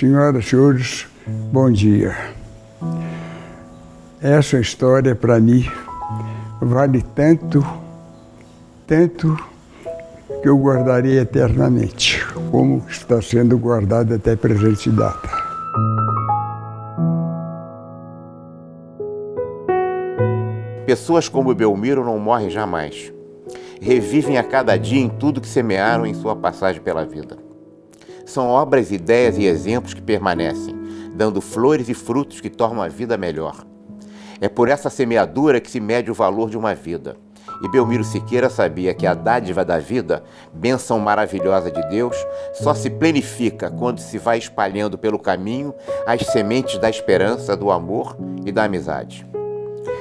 Senhoras e senhores, bom dia. Essa história, para mim, vale tanto que eu guardarei eternamente, como está sendo guardada até a presente data. Pessoas como Belmiro não morrem jamais. Revivem a cada dia em tudo que semearam em sua passagem pela vida. São obras, ideias e exemplos que permanecem, dando flores e frutos que tornam a vida melhor. É por essa semeadura que se mede o valor de uma vida. E Belmiro Siqueira sabia que a dádiva da vida, bênção maravilhosa de Deus, só se plenifica quando se vai espalhando pelo caminho as sementes da esperança, do amor e da amizade.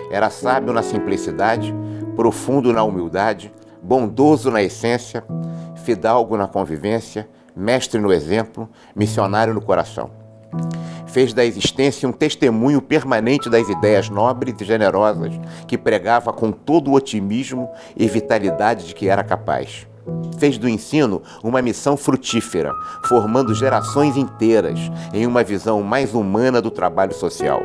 Era sábio na simplicidade, profundo na humildade, bondoso na essência, fidalgo na convivência, mestre no exemplo, missionário no coração. Fez da existência um testemunho permanente das ideias nobres e generosas que pregava com todo o otimismo e vitalidade de que era capaz. Fez do ensino uma missão frutífera, formando gerações inteiras em uma visão mais humana do trabalho social.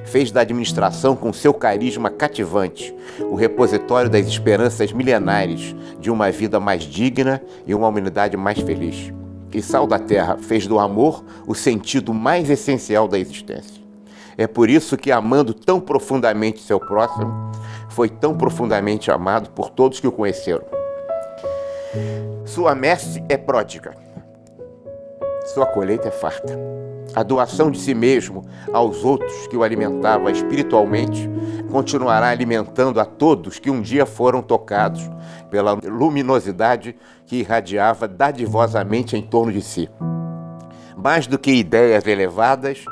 Fez da administração, com seu carisma cativante, o repositório das esperanças milenares de uma vida mais digna e uma humanidade mais feliz. E Sal da Terra fez do amor o sentido mais essencial da existência. É por isso que, amando tão profundamente seu próximo, foi tão profundamente amado por todos que o conheceram. Sua messe é pródiga, sua colheita é farta. A doação de si mesmo aos outros que o alimentava espiritualmente continuará alimentando a todos que um dia foram tocados pela luminosidade que irradiava dadivosamente em torno de si. Mais do que ideias elevadas,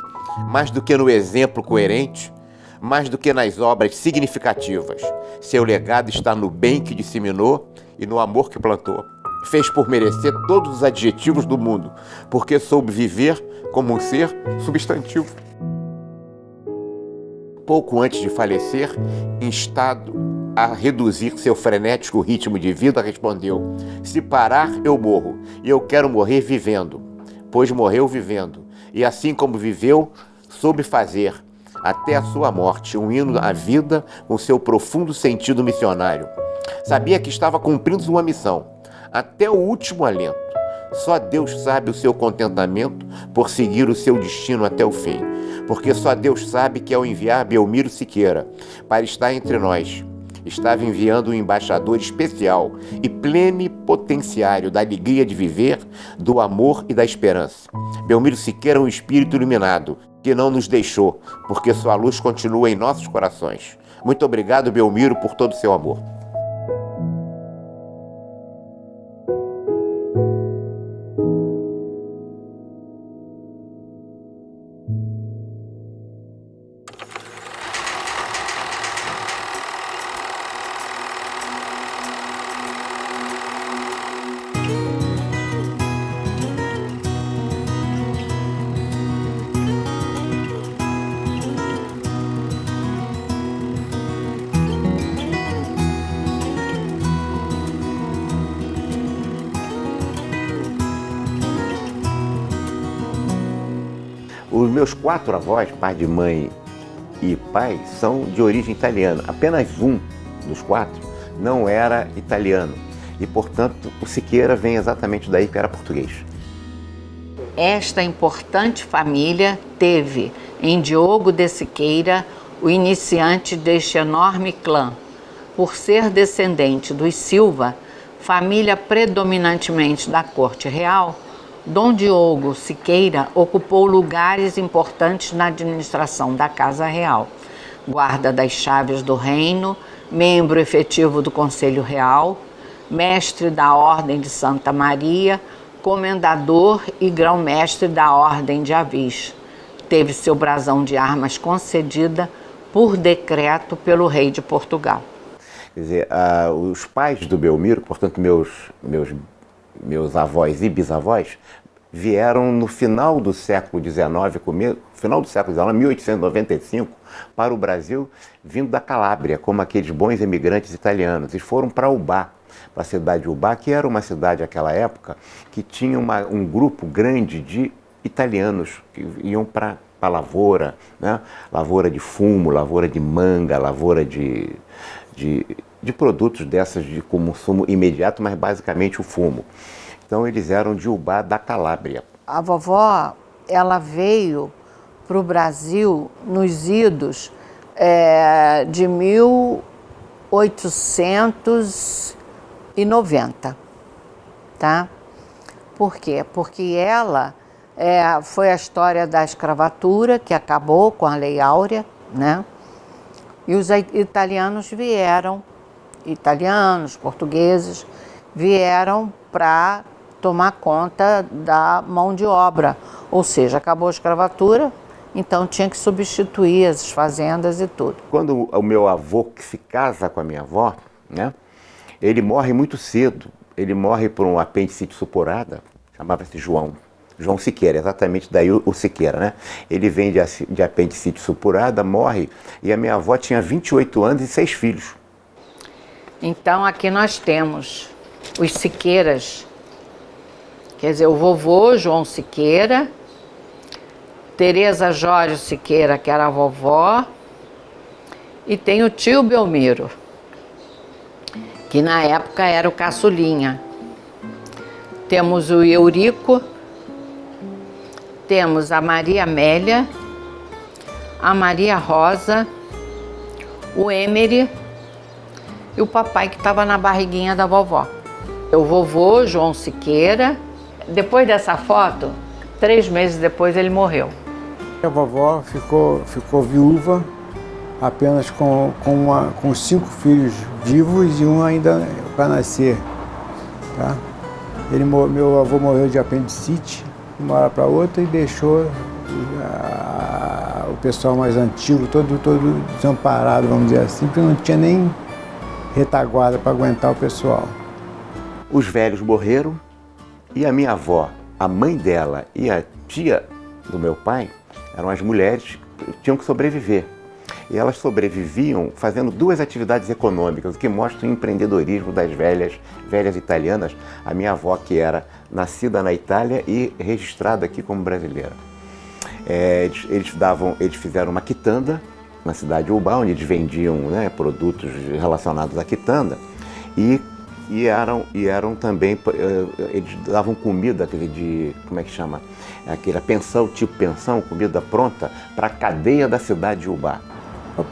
mais do que no exemplo coerente, mais do que nas obras significativas, seu legado está no bem que disseminou e no amor que plantou. Fez por merecer todos os adjetivos do mundo, porque soube viver como um ser substantivo. Pouco antes de falecer, instado a reduzir seu frenético ritmo de vida, respondeu: se parar, eu morro, e eu quero morrer vivendo, pois morreu vivendo, e assim como viveu, soube fazer, até a sua morte, um hino à vida com seu profundo sentido missionário. Sabia que estava cumprindo uma missão, até o último alento. Só Deus sabe o seu contentamento por seguir o seu destino até o fim, porque só Deus sabe que ao enviar Belmiro Siqueira para estar entre nós, estava enviando um embaixador especial e plenipotenciário da alegria de viver, do amor e da esperança. Belmiro Siqueira é um espírito iluminado que não nos deixou, porque sua luz continua em nossos corações. Muito obrigado, Belmiro, por todo o seu amor. Os meus 4 avós, pai de mãe e pai, são de origem italiana. Apenas um dos 4 não era italiano. E, portanto, o Siqueira vem exatamente daí, que era português. Esta importante família teve em Diogo de Siqueira o iniciante deste enorme clã. Por ser descendente dos Silva, família predominantemente da corte real, Dom Diogo Siqueira ocupou lugares importantes na administração da Casa Real, guarda das chaves do reino, membro efetivo do Conselho Real, mestre da Ordem de Santa Maria, comendador e grão-mestre da Ordem de Avis. Teve seu brasão de armas concedida por decreto pelo rei de Portugal. Quer dizer, os pais do Belmiro, portanto meus avós e bisavós, vieram no final do século XIX, final do século XIX, 1895, para o Brasil, vindo da Calábria, como aqueles bons imigrantes italianos. Eles foram para Ubá, para a cidade de Ubá, que era uma cidade naquela época que tinha um grupo grande de italianos que iam para a lavoura, né? Lavoura de fumo, lavoura de manga, lavoura de produtos dessas de consumo imediato, mas basicamente o fumo. Então eles eram de Ubá da Calábria. A vovó, ela veio para o Brasil nos idos de 1890, tá? Por quê? Porque ela foi a história da escravatura que acabou com a Lei Áurea, né? E os italianos, portugueses, vieram para tomar conta da mão de obra. Ou seja, acabou a escravatura, então tinha que substituir as fazendas e tudo. Quando o meu avô que se casa com a minha avó, né, ele morre muito cedo. Ele morre por um apendicite supurada, chamava-se João Siqueira, exatamente daí o Siqueira, né? Ele vem de apendicite supurada, morre, e a minha avó tinha 28 anos e 6 filhos. Então aqui nós temos os Siqueiras, quer dizer, o vovô João Siqueira, Teresa Jorge Siqueira, que era a vovó, e tem o tio Belmiro, que na época era o caçulinha. Temos o Eurico, temos a Maria Amélia, a Maria Rosa, o Emery e o papai que estava na barriguinha da vovó. O vovô João Siqueira. Depois dessa foto, 3 meses depois ele morreu. A vovó ficou viúva apenas com 5 filhos vivos e um ainda para nascer. Tá? Meu avô morreu de apendicite, de uma hora para outra, e deixou o pessoal mais antigo todo desamparado, vamos dizer assim, porque não tinha nem retaguarda para aguentar o pessoal. Os velhos morreram e a minha avó, a mãe dela e a tia do meu pai, eram as mulheres que tinham que sobreviver. E elas sobreviviam fazendo 2 atividades econômicas, o que mostra o empreendedorismo das velhas italianas. A minha avó, que era nascida na Itália e registrada aqui como brasileira. Eles fizeram uma quitanda na cidade de Ubá, onde eles vendiam, né, produtos relacionados à quitanda, e eram também, eles davam comida, como é que chama? Aquela pensão, tipo pensão, comida pronta, para a cadeia da cidade de Ubá. Para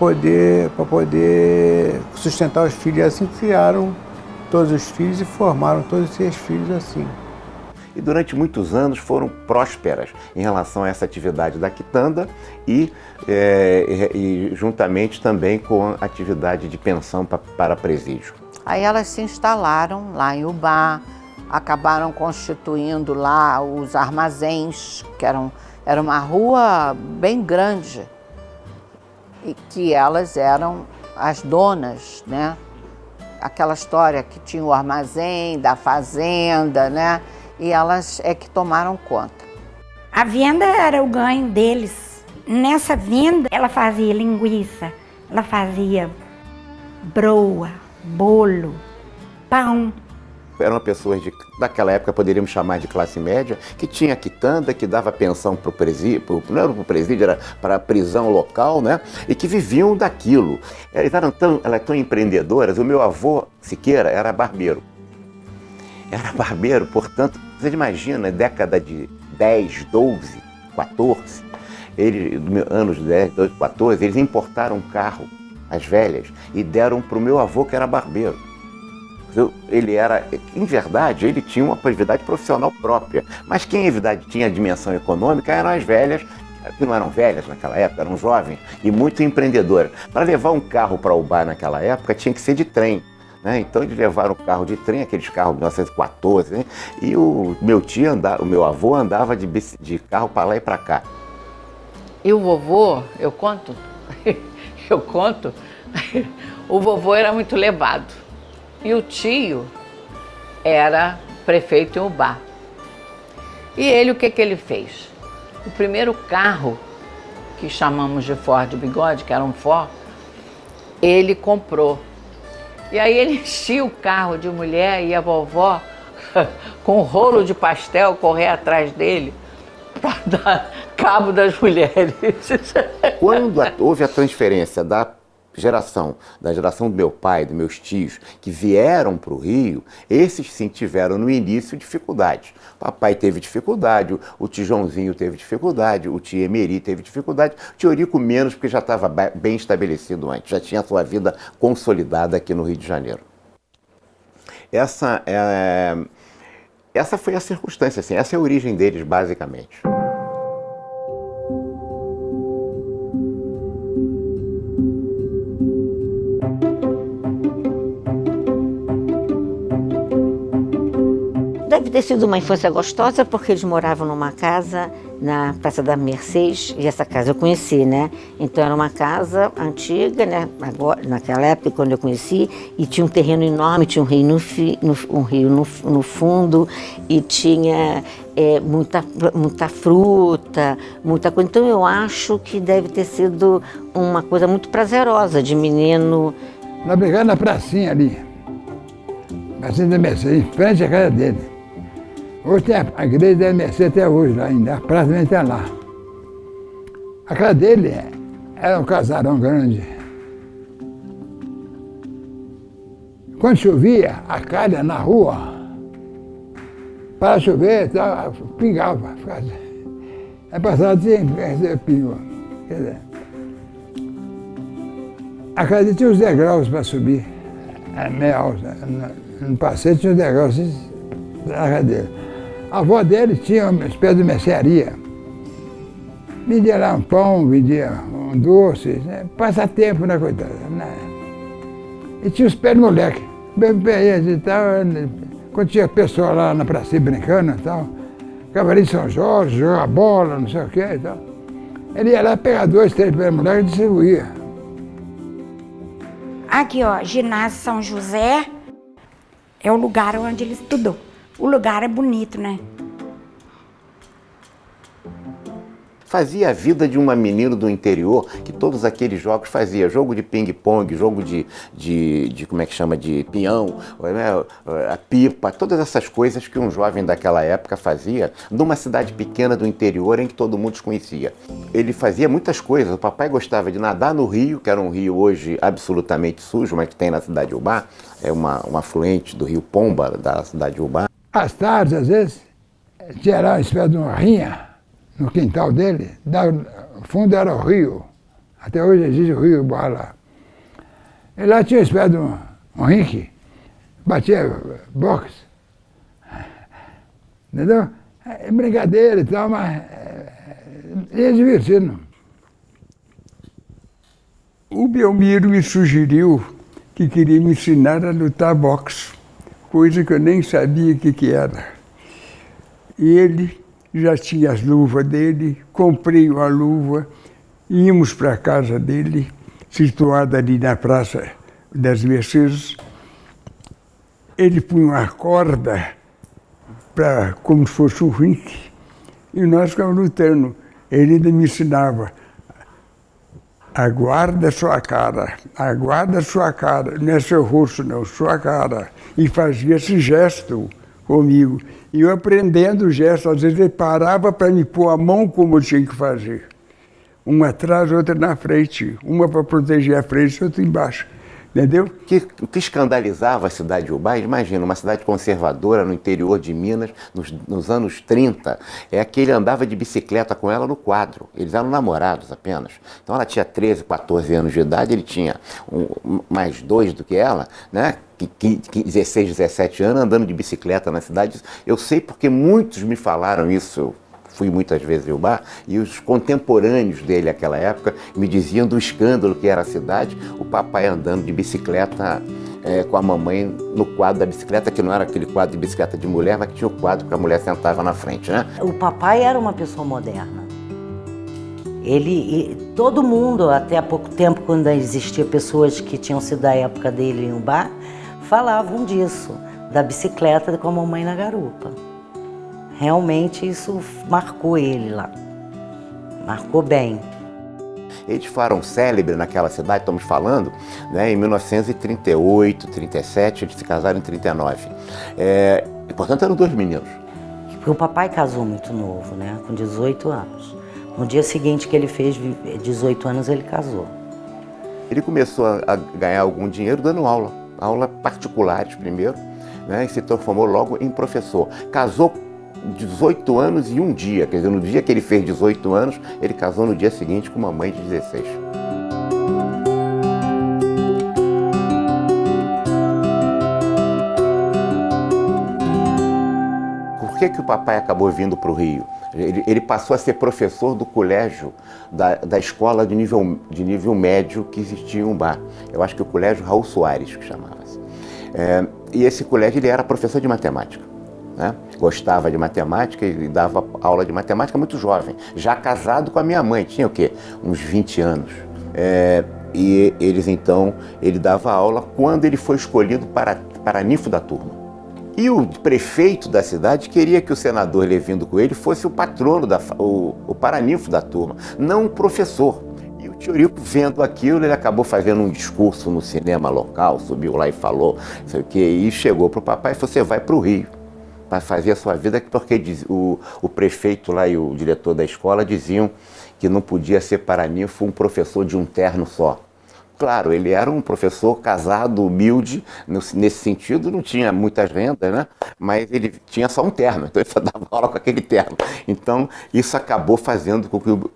poder sustentar os filhos. E assim criaram todos os filhos e formaram todos esses filhos assim. E durante muitos anos foram prósperas em relação a essa atividade da quitanda e juntamente também com a atividade de pensão para presídio. Aí elas se instalaram lá em Ubá, acabaram constituindo lá os armazéns, que era uma rua bem grande, e que elas eram as donas, né? Aquela história que tinha o armazém da fazenda, né? E elas é que tomaram conta. A venda era o ganho deles. Nessa venda, ela fazia linguiça, ela fazia broa, bolo, pão. Eram pessoas daquela época, poderíamos chamar de classe média, que tinha quitanda, que dava pensão para o presídio, não era para o presídio, era para a prisão local, né? E que viviam daquilo. Elas eram tão empreendedoras. O meu avô Siqueira era barbeiro. Portanto, Você imagina, década de 10, 12, 14, anos 10, 12, 14, eles importaram um carro, as velhas, e deram para o meu avô, que era barbeiro. Ele era, em verdade, ele tinha uma atividade profissional própria, mas quem, em verdade, tinha dimensão econômica eram as velhas, que não eram velhas naquela época, eram jovens e muito empreendedoras. Para levar um carro para o bar naquela época tinha que ser de trem, né? Então eles levaram o carro de trem, aqueles carros de 1914, né? E o meu avô andava de carro para lá e para cá. E o vovô, eu conto, o vovô era muito levado. E o tio era prefeito em Ubá. E ele, o que ele fez? O primeiro carro, que chamamos de Ford Bigode, que era um Ford, ele comprou. E aí ele enchia o carro de mulher e a vovó, com um rolo de pastel, correr atrás dele para dar cabo das mulheres. Quando houve a transferência da geração do meu pai, dos meus tios, que vieram para o Rio, esses sim tiveram no início dificuldades. Papai teve dificuldade, o tio Joãozinho teve dificuldade, o tio Emeri teve dificuldade, o tio Eurico menos, porque já estava bem estabelecido antes, já tinha a sua vida consolidada aqui no Rio de Janeiro. Essa foi a circunstância, assim, essa é a origem deles, basicamente. Deve ter sido uma infância gostosa, porque eles moravam numa casa na Praça da Mercedes, e essa casa eu conheci, né? Então era uma casa antiga, né? Agora, naquela época, quando eu conheci, e tinha um terreno enorme, tinha um rio no fundo, e tinha muita fruta, muita coisa. Então eu acho que deve ter sido uma coisa muito prazerosa de menino. Nós brigamos na pracinha ali, pracinha da Mercedes, em frente à casa dele. Hoje tem a igreja da Mercedes até hoje lá ainda, a praça também está lá. A casa dele era um casarão grande. Quando chovia, a calha na rua, para chover, pingava. Aí passava assim, pingou. Quer dizer, a casa dele tinha uns degraus para subir, meia alta. No passeio tinha uns degraus assim, na casa dele. A avó dele tinha uma espécie de mercearia. Vendia lá um pão, vendia um doce, né? Passatempo, né, coitada? Né? E tinha os pés de moleque, bebês e tal. Quando tinha pessoal lá na praça brincando e tal, Cavalinho de São Jorge, jogava bola, não sei o quê e tal. Ele ia lá pegar 2, 3 pés de moleque e distribuía. Aqui, ó, ginásio São José é o lugar onde ele estudou. O lugar é bonito, né? Fazia a vida de uma menina do interior que todos aqueles jogos fazia. Jogo de ping-pong, jogo de como é que chama, de peão, né? A pipa, todas essas coisas que um jovem daquela época fazia numa cidade pequena do interior em que todo mundo se conhecia. Ele fazia muitas coisas. O papai gostava de nadar no rio, que era um rio hoje absolutamente sujo, mas que tem na cidade de Ubá. É um afluente do rio Pomba, da cidade de Ubá. Às tardes, às vezes, tinha lá uma espécie de uma rinha no quintal dele, o fundo era o rio, até hoje existe o rio Ubá lá. E lá tinha uma espécie de um rinque, batia boxe, entendeu? Brincadeira e tal, mas é divertido. O Belmiro me sugeriu que queria me ensinar a lutar boxe, coisa que eu nem sabia o que era. E ele já tinha as luvas dele, comprei uma luva, íamos para a casa dele, situada ali na Praça das Mercedes. Ele punha uma corda, como se fosse um ringue, e nós ficávamos lutando. Ele ainda me ensinava: aguarda sua cara, não é seu rosto não, sua cara. E fazia esse gesto comigo. E eu aprendendo o gesto, às vezes ele parava para me pôr a mão como eu tinha que fazer. Uma atrás, outra na frente. Uma para proteger a frente, outra embaixo. Entendeu? O que escandalizava a cidade de Ubá, imagina, uma cidade conservadora no interior de Minas, nos anos 30, é que ele andava de bicicleta com ela no quadro. Eles eram namorados apenas. Então ela tinha 13, 14 anos de idade, ele tinha mais 2 do que ela, né? 16, 17 anos, andando de bicicleta na cidade. Eu sei porque muitos me falaram isso. Fui muitas vezes em Ubá, e os contemporâneos dele naquela época me diziam do escândalo que era a cidade, o papai andando de bicicleta com a mamãe no quadro da bicicleta, que não era aquele quadro de bicicleta de mulher, mas que tinha o quadro que a mulher sentava na frente, né? O papai era uma pessoa moderna. Todo mundo, até há pouco tempo, quando existia pessoas que tinham sido da época dele em Ubá, falavam disso, da bicicleta com a mamãe na garupa. Realmente isso marcou ele lá, marcou bem. Eles foram célebres naquela cidade, estamos falando, né, em 1938, 37, eles se casaram em 39. E, portanto, eram 2 meninos. Porque o papai casou muito novo, né, com 18 anos. No dia seguinte que ele fez 18 anos, ele casou. Ele começou a ganhar algum dinheiro dando aula particulares primeiro, né, e se transformou logo em professor. Casou 18 anos e um dia, quer dizer, no dia que ele fez 18 anos, ele casou no dia seguinte com uma mãe de 16. Por que o papai acabou vindo para o Rio? Ele passou a ser professor do colégio, da escola de nível médio que existia em Ubá. Eu acho que o colégio Raul Soares, que chamava-se. E esse colégio, ele era professor de matemática. Né? Gostava de matemática e dava aula de matemática muito jovem, já casado com a minha mãe, tinha o quê? Uns 20 anos. E ele dava aula quando ele foi escolhido para ninfo da turma. E o prefeito da cidade queria que o senador Levindo Coelho fosse o patrono, o paraninfo da turma, não o professor. E o Tiorico, vendo aquilo, ele acabou fazendo um discurso no cinema local, subiu lá e falou, não sei o quê, e chegou para o papai e falou: você vai para o Rio para fazer a sua vida, porque o prefeito lá e o diretor da escola diziam que não podia ser paraninfo um professor de um terno só. Claro, ele era um professor casado, humilde, nesse sentido, não tinha muitas rendas, né? Mas ele tinha só um terno, então ele só dava aula com aquele terno. Então, isso acabou fazendo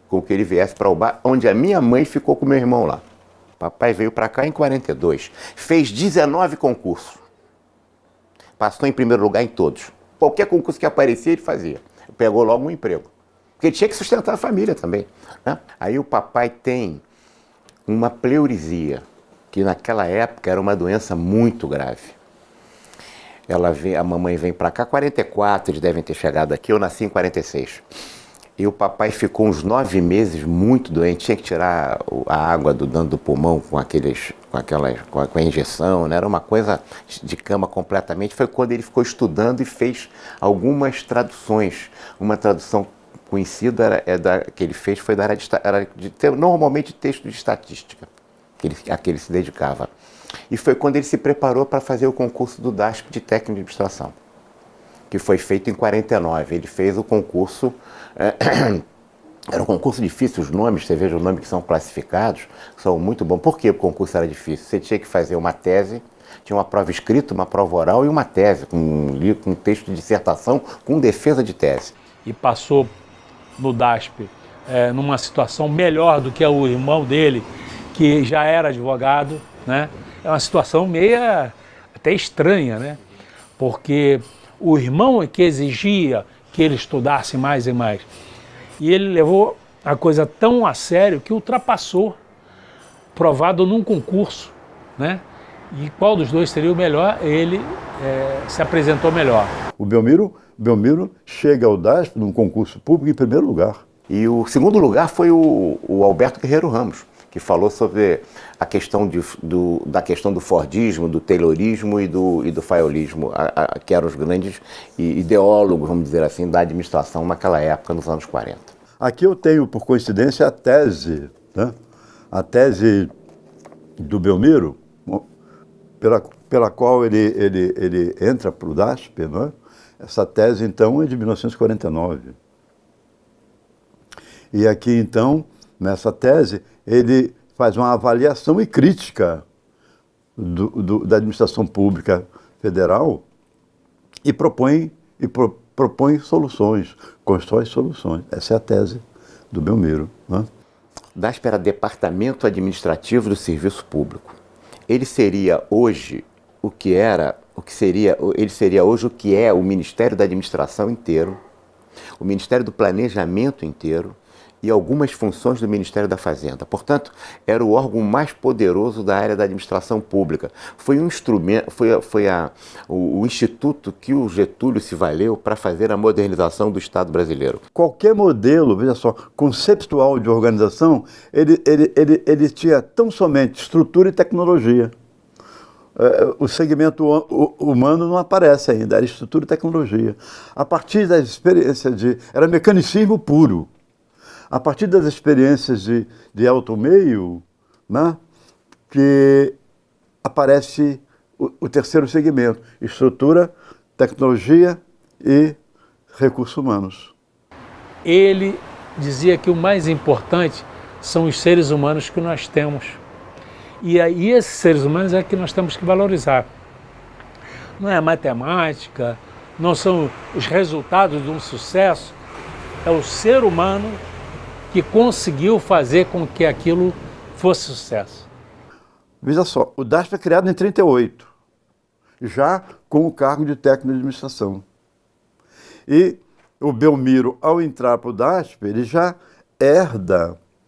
com que ele viesse para Ubá, onde a minha mãe ficou com meu irmão lá. Papai veio para cá em 42, fez 19 concursos, passou em primeiro lugar em todos. Qualquer concurso que aparecia, ele fazia. Pegou logo um emprego. Porque ele tinha que sustentar a família também, né? Aí o papai tem uma pleurisia, que naquela época era uma doença muito grave. A mamãe vem para cá, 44, eles devem ter chegado aqui, eu nasci em 46. E o papai ficou uns 9 meses muito doente, tinha que tirar a água do pulmão com a injeção, né? Era uma coisa de cama completamente. Foi quando ele ficou estudando e fez algumas traduções. Uma tradução conhecida que ele fez foi da área normalmente texto de estatística, a que ele se dedicava. E foi quando ele se preparou para fazer o concurso do DASP de técnico de administração, que foi feito em 49. Ele fez o concurso, era um concurso difícil, os nomes, você veja os nomes que são classificados, são muito bons. Por que o concurso era difícil? Você tinha que fazer uma tese, tinha uma prova escrita, uma prova oral e uma tese, com um texto de dissertação, com defesa de tese. E passou no DASP numa situação melhor do que o irmão dele, que já era advogado, né? É uma situação meia até estranha, né? Porque o irmão é que exigia que ele estudasse mais e mais. E ele levou a coisa tão a sério que ultrapassou, provado num concurso, né? E qual dos dois seria o melhor, ele se apresentou melhor. O Belmiro chega ao DASP num concurso público em primeiro lugar. E o segundo lugar foi o Alberto Guerreiro Ramos, que falou sobre a questão da questão do Fordismo, do Taylorismo e do Fayolismo, que eram os grandes ideólogos, vamos dizer assim, da administração naquela época, nos anos 40. Aqui eu tenho, por coincidência, a tese, né? A tese do Belmiro, pela qual ele entra para o DASP, não é? Essa tese, então, é de 1949. E aqui, então, nessa tese, ele faz uma avaliação e crítica da administração pública federal e propõe soluções, constrói soluções. Essa é a tese do Belmiro, né? DASP era Departamento Administrativo do Serviço Público. Ele seria hoje ele seria hoje o que é o Ministério da Administração inteiro, o Ministério do Planejamento inteiro e algumas funções do Ministério da Fazenda. Portanto, era o órgão mais poderoso da área da administração pública. Foi um instrumento, o instituto que o Getúlio se valeu para fazer a modernização do Estado brasileiro. Qualquer modelo, veja só, conceptual de organização, ele tinha tão somente estrutura e tecnologia. O segmento humano não aparece ainda, era estrutura e tecnologia. A partir das experiências era mecanicismo puro. A partir das experiências de alto meio, né, que aparece o terceiro segmento, estrutura, tecnologia e recursos humanos. Ele dizia que o mais importante são os seres humanos que nós temos. E aí esses seres humanos é que nós temos que valorizar. Não é a matemática, não são os resultados de um sucesso, é o ser humano que conseguiu fazer com que aquilo fosse sucesso. Veja só, o DASP foi criado em 1938, já com o cargo de técnico de administração. E o Belmiro, ao entrar para o DASP, ele já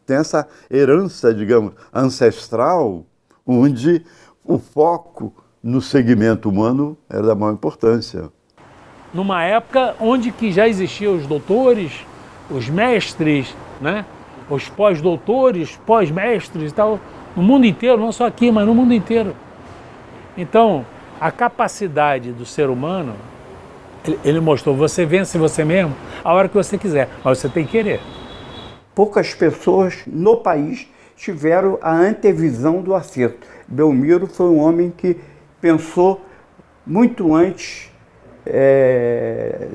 tem essa herança, digamos, ancestral, onde o foco no segmento humano era da maior importância. Numa época onde que já existiam os doutores, os mestres, né? Os pós-doutores, pós-mestres e tal, no mundo inteiro, não só aqui, mas no mundo inteiro. Então, a capacidade do ser humano, ele mostrou, você vence você mesmo a hora que você quiser, mas você tem que querer. Poucas pessoas no país tiveram a antevisão do acerto. Belmiro foi um homem que pensou muito antes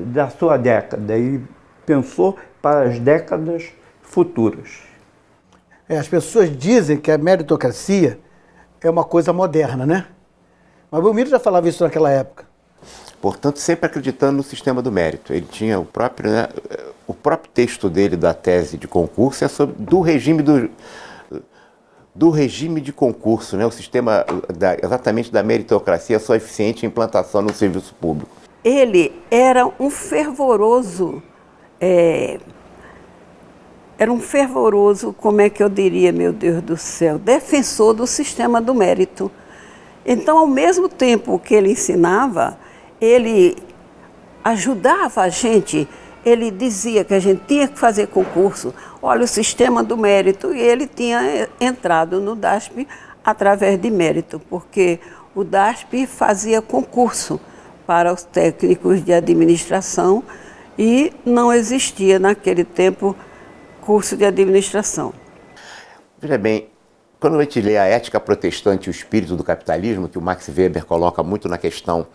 da sua década e pensou para as décadas futuras. As pessoas dizem que a meritocracia é uma coisa moderna, né? Mas Belmiro já falava isso naquela época. Portanto, sempre acreditando no sistema do mérito. Ele tinha o próprio texto dele da tese de concurso é sobre do regime de concurso, né? O sistema exatamente da meritocracia, sua eficiente implantação no serviço público. Ele era um fervoroso, como é que eu diria, meu Deus do céu, defensor do sistema do mérito. Então, ao mesmo tempo que ele ensinava, ele ajudava a gente, ele dizia que a gente tinha que fazer concurso. Olha, o sistema do mérito, e ele tinha entrado no DASP através de mérito, porque o DASP fazia concurso para os técnicos de administração e não existia naquele tempo curso de administração. Veja bem, quando a gente lê a Ética Protestante e o Espírito do Capitalismo, que o Max Weber coloca muito na questão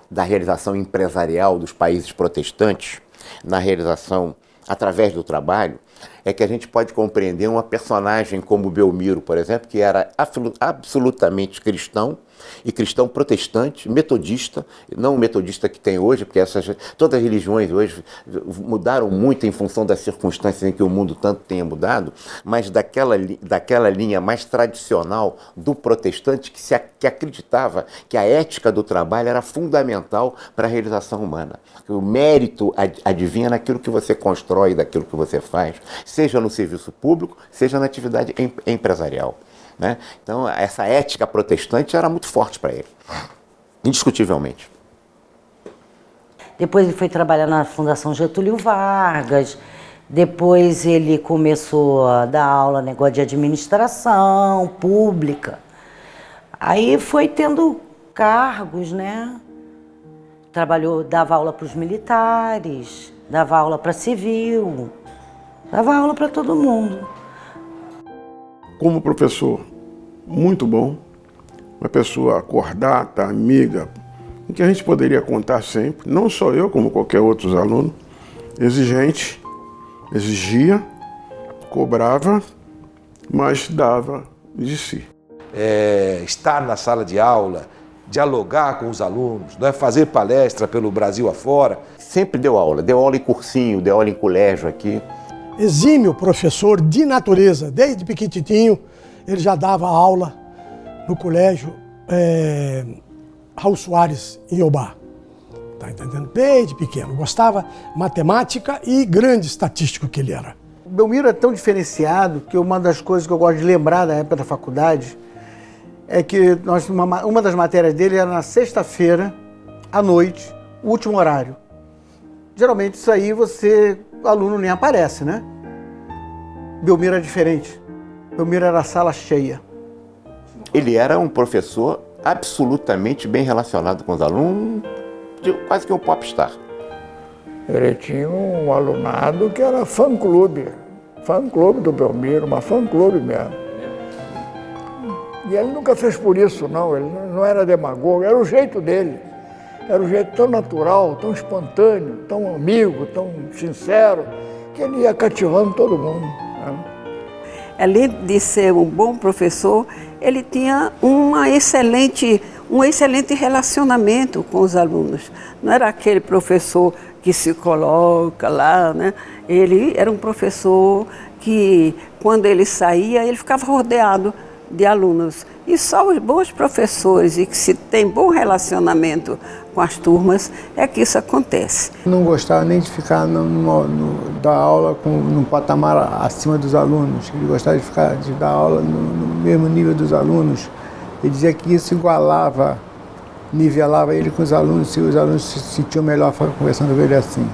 da realização empresarial dos países protestantes, na realização através do trabalho, é que a gente pode compreender uma personagem como Belmiro, por exemplo, que era absolutamente cristão, e cristão protestante, metodista, não o metodista que tem hoje, porque todas as religiões hoje mudaram muito em função das circunstâncias em que o mundo tanto tenha mudado, mas daquela linha mais tradicional do protestante que acreditava que a ética do trabalho era fundamental para a realização humana. O mérito advinha naquilo que você constrói, daquilo que você faz, seja no serviço público, seja na atividade empresarial. Né? Então, essa ética protestante era muito forte para ele, indiscutivelmente. Depois ele foi trabalhar na Fundação Getúlio Vargas, depois ele começou a dar aula, negócio de administração pública. Aí foi tendo cargos, né? Dava aula para os militares, dava aula para civil, dava aula para todo mundo. Como professor, muito bom, uma pessoa acordada, amiga, em que a gente poderia contar sempre, não só eu, como qualquer outro aluno, exigente, exigia, cobrava, mas dava de si. estar na sala de aula, dialogar com os alunos, não é? Fazer palestra pelo Brasil afora. Sempre deu aula em cursinho, deu aula em colégio aqui. Exímio professor de natureza, desde pequititinho, ele já dava aula no colégio Raul Soares, em Iobá. Tá entendendo? Desde pequeno. Gostava de matemática e grande estatístico que ele era. O Belmiro é tão diferenciado que uma das coisas que eu gosto de lembrar da época da faculdade é que uma das matérias dele era na sexta-feira, à noite, o último horário. Geralmente isso aí o aluno nem aparece, né? Belmiro é diferente. Belmiro era a sala cheia. Ele era um professor absolutamente bem relacionado com os alunos, quase que um popstar. Ele tinha um alunado que era fã-clube do Belmiro, uma fã-clube mesmo. E ele nunca fez por isso, não, ele não era demagogo, era o jeito dele. Era um jeito tão natural, tão espontâneo, tão amigo, tão sincero, que ele ia cativando todo mundo. Né? Além de ser um bom professor, ele tinha um excelente relacionamento com os alunos. Não era aquele professor que se coloca lá, né? Ele era um professor que, quando ele saía, ele ficava rodeado de alunos. E só os bons professores e que se tem bom relacionamento com as turmas é que isso acontece. Não gostava nem de ficar dar aula num patamar acima dos alunos. Ele gostava de dar aula no mesmo nível dos alunos. Ele dizia que isso nivelava ele com os alunos, se os alunos se sentiam melhor conversando com ele assim.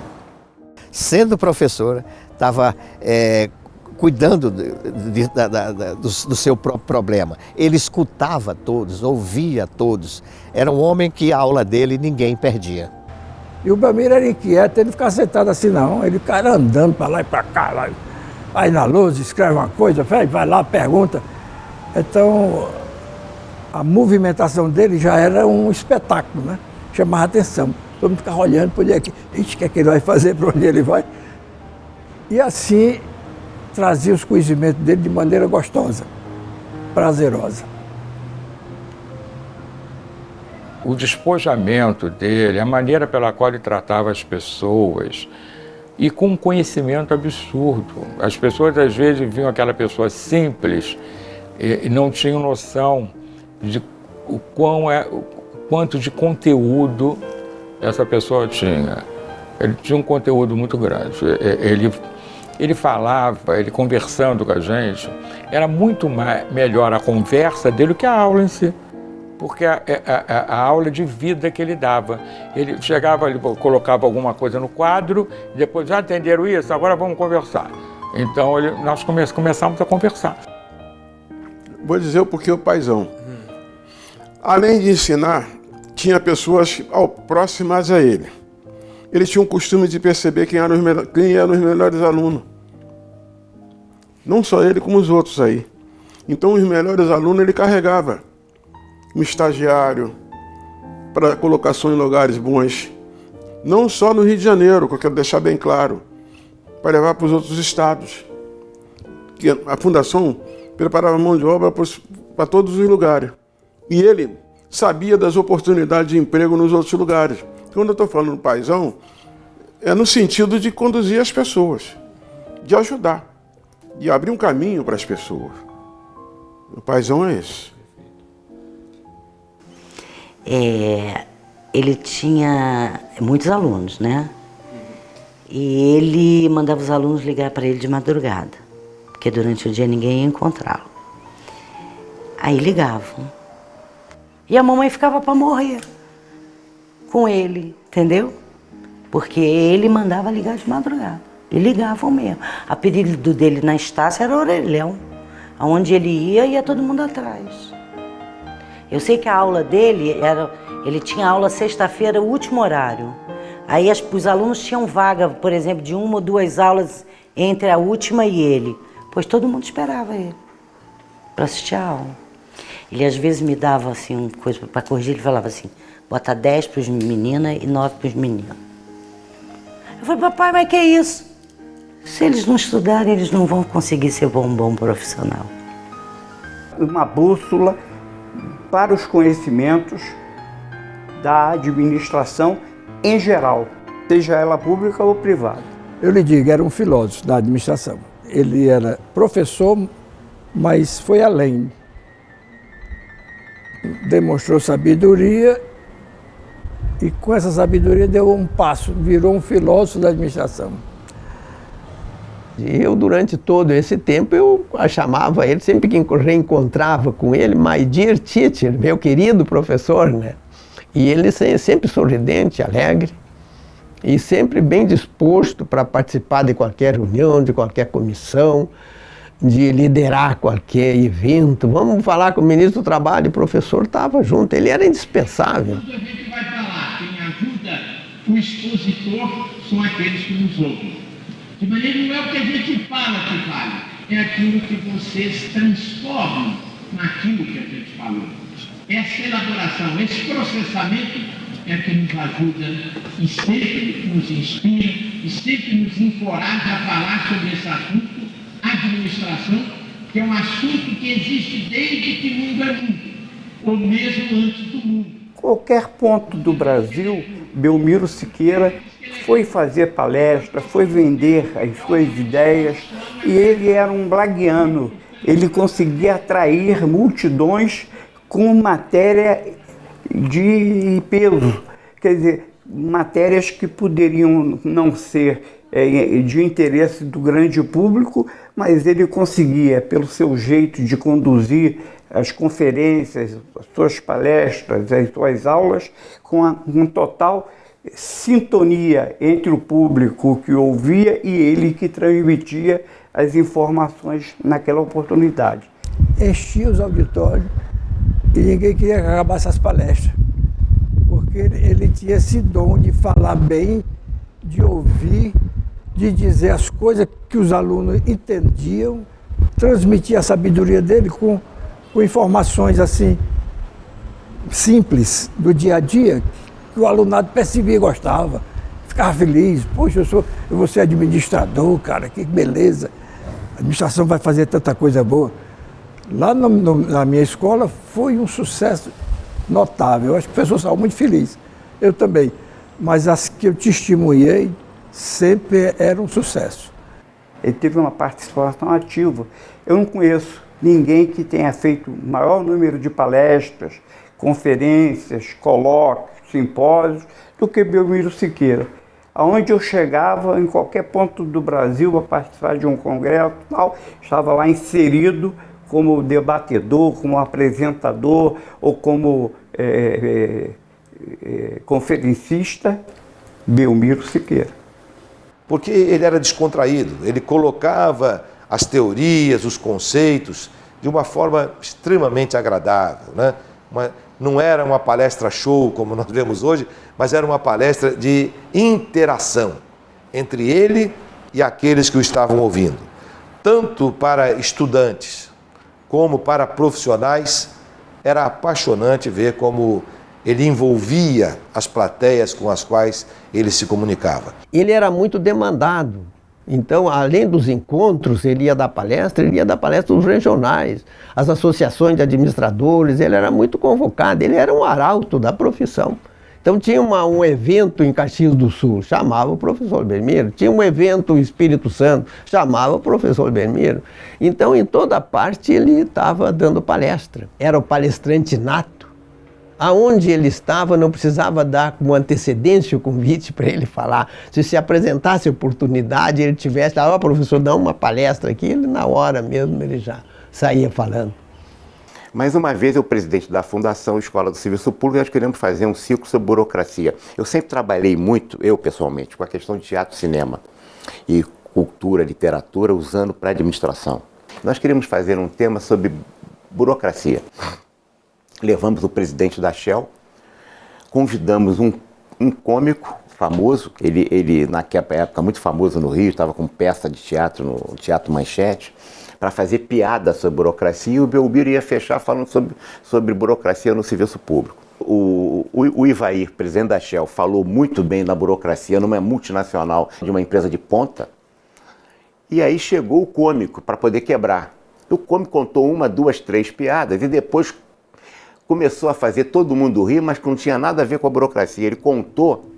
Sendo professor, estava cuidando do seu próprio problema. Ele escutava todos, ouvia todos. Era um homem que a aula dele ninguém perdia. E o Belmiro era inquieto, ele não ficava sentado assim não, ele ficava andando para lá e para cá, vai na lousa, escreve uma coisa, vai lá, pergunta. Então, a movimentação dele já era um espetáculo, né? Chamava atenção. Todo mundo ficava olhando para onde é que ele vai fazer, para onde ele vai. E assim trazia os conhecimentos dele de maneira gostosa, prazerosa. O despojamento dele, a maneira pela qual ele tratava as pessoas, e com um conhecimento absurdo. As pessoas às vezes viam aquela pessoa simples e não tinham noção de o quanto de conteúdo essa pessoa tinha. Ele tinha um conteúdo muito grande. Ele falava, ele conversando com a gente, era muito melhor a conversa dele do que a aula em si. Porque a aula de vida que ele dava. Ele chegava, ele colocava alguma coisa no quadro, depois, já entenderam isso? Agora vamos conversar. Então nós começamos a conversar. Vou dizer o porquê o paizão. Além de ensinar, tinha pessoas próximas a ele. Ele tinha um costume de perceber quem eram os melhores alunos. Não só ele, como os outros aí. Então, os melhores alunos ele carregava. Um estagiário, para colocação em lugares bons. Não só no Rio de Janeiro, que eu quero deixar bem claro, para levar para os outros estados. Que a Fundação preparava mão de obra para todos os lugares. E ele sabia das oportunidades de emprego nos outros lugares. Quando eu estou falando do paizão, é no sentido de conduzir as pessoas, de ajudar, de abrir um caminho para as pessoas. O paizão é esse. Ele tinha muitos alunos, né? E ele mandava os alunos ligar para ele de madrugada, porque durante o dia ninguém ia encontrá-lo. Aí ligavam. E a mamãe ficava para morrer com ele, entendeu? Porque ele mandava ligar de madrugada. E ligavam mesmo. O apelido dele na Estácia era Orelhão. Aonde ele ia todo mundo atrás. Eu sei que a aula dele ele tinha aula sexta-feira, o último horário. Aí os alunos tinham vaga, por exemplo, de 1 ou 2 aulas entre a última e ele. Pois todo mundo esperava ele para assistir a aula. Ele às vezes me dava assim uma coisa para corrigir, ele falava assim, bota 10 para os meninas e 9 para os meninos. Eu falei, papai, mas que é isso? Se eles não estudarem, eles não vão conseguir ser bom profissional. uma bússola para os conhecimentos da administração em geral, seja ela pública ou privada. Eu lhe digo, era um filósofo da administração. Ele era professor, mas foi além. Demonstrou sabedoria e com essa sabedoria deu um passo, virou um filósofo da administração. Eu, durante todo esse tempo, eu chamava ele, sempre que reencontrava com ele, my dear teacher, meu querido professor, né? E ele sempre sorridente, alegre, e sempre bem disposto para participar de qualquer reunião, de qualquer comissão, de liderar qualquer evento. Vamos falar com o ministro do Trabalho, o professor estava junto, ele era indispensável. Quando a gente vai falar, quem ajuda o expositor são aqueles que nos ouvem. De maneira que não é o que a gente fala que vale, é aquilo que vocês transformam naquilo que a gente falou. Essa elaboração, esse processamento é que nos ajuda e sempre nos inspira e sempre nos encoraja a falar sobre esse assunto, administração, que é um assunto que existe desde que o mundo é mundo, ou mesmo antes do mundo. Qualquer ponto do Brasil, Belmiro Siqueira foi fazer palestra, foi vender as suas ideias, e ele era um blaguiano. Ele conseguia atrair multidões com matéria de peso, quer dizer, matérias que poderiam não ser de interesse do grande público, mas ele conseguia, pelo seu jeito de conduzir as conferências, as suas palestras, as suas aulas, com total sintonia entre o público que ouvia e ele que transmitia as informações naquela oportunidade. Enchia os auditórios e ninguém queria que acabasse as palestras, porque ele tinha esse dom de falar bem, de ouvir, de dizer as coisas que os alunos entendiam, transmitir a sabedoria dele com informações assim simples do dia a dia, que o alunado percebia e gostava, ficava feliz. Poxa, eu vou ser administrador, cara, que beleza, a administração vai fazer tanta coisa boa. Lá na minha escola foi um sucesso notável, eu acho que o professor saiu muito feliz, eu também, mas as que eu testemunhei sempre eram um sucesso. Ele teve uma participação ativa. Eu não conheço ninguém que tenha feito o maior número de palestras, conferências, colóquios, simpósios, do que Belmiro Siqueira. Aonde eu chegava, em qualquer ponto do Brasil, para participar de um congresso, tal, estava lá inserido como debatedor, como apresentador ou como conferencista, Belmiro Siqueira. Porque ele era descontraído, ele colocava as teorias, os conceitos, de uma forma extremamente agradável, né? Não era uma palestra show, como nós vemos hoje, mas era uma palestra de interação entre ele e aqueles que o estavam ouvindo. Tanto para estudantes como para profissionais, era apaixonante ver como ele envolvia as plateias com as quais ele se comunicava. Ele era muito demandado. Então, além dos encontros, ele ia dar palestra nos regionais, as associações de administradores, ele era muito convocado, ele era um arauto da profissão. Então tinha um evento em Caxias do Sul, chamava o professor Belmiro. Tinha um evento em Espírito Santo, chamava o professor Belmiro. Então, em toda parte, ele estava dando palestra. Era o palestrante nato. Aonde ele estava, não precisava dar com antecedência o convite para ele falar. Se apresentasse a oportunidade, ele tivesse, professor, dá uma palestra aqui, ele na hora mesmo ele já saía falando. Mais uma vez, eu, presidente da Fundação Escola do Serviço Público, nós queremos fazer um ciclo sobre burocracia. Eu sempre trabalhei muito, eu pessoalmente, com a questão de teatro, cinema e cultura, literatura, usando para administração. Nós queremos fazer um tema sobre burocracia. Levamos o presidente da Shell, convidamos um cômico famoso, ele naquela época muito famoso no Rio, estava com peça de teatro no Teatro Manchete, para fazer piada sobre burocracia, e o Belmiro ia fechar falando sobre burocracia no serviço público. O Ivair, presidente da Shell, falou muito bem da burocracia numa multinacional de uma empresa de ponta, e aí chegou o cômico para poder quebrar. O Come contou 1, 2, 3 piadas e depois começou a fazer todo mundo rir, mas que não tinha nada a ver com a burocracia. Ele contou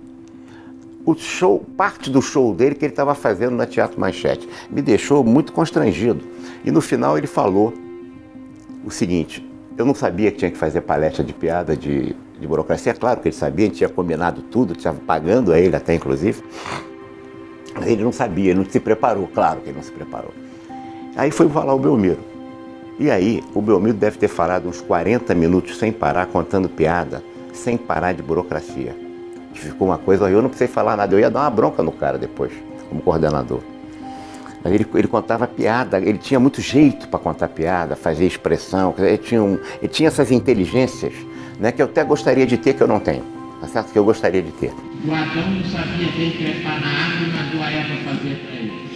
o show, parte do show dele que ele estava fazendo na Teatro Manchete. Me deixou muito constrangido. E no final ele falou o seguinte: eu não sabia que tinha que fazer palestra de piada de burocracia. É claro que ele sabia, a gente tinha combinado tudo, estava pagando a ele até inclusive. Mas ele não sabia, ele não se preparou, claro que ele não se preparou. Aí foi falar o Belmiro. E aí o Belmiro deve ter falado uns 40 minutos sem parar, contando piada, sem parar de burocracia. Ficou uma coisa, eu não precisei falar nada, eu ia dar uma bronca no cara depois, como coordenador. Mas ele contava piada, ele tinha muito jeito para contar piada, fazer expressão, ele tinha essas inteligências, né, que eu até gostaria de ter, que eu não tenho, tá certo? Que eu gostaria de ter. O Adão não sabia bem trepar na árvore e mandou a Eva fazer para ele.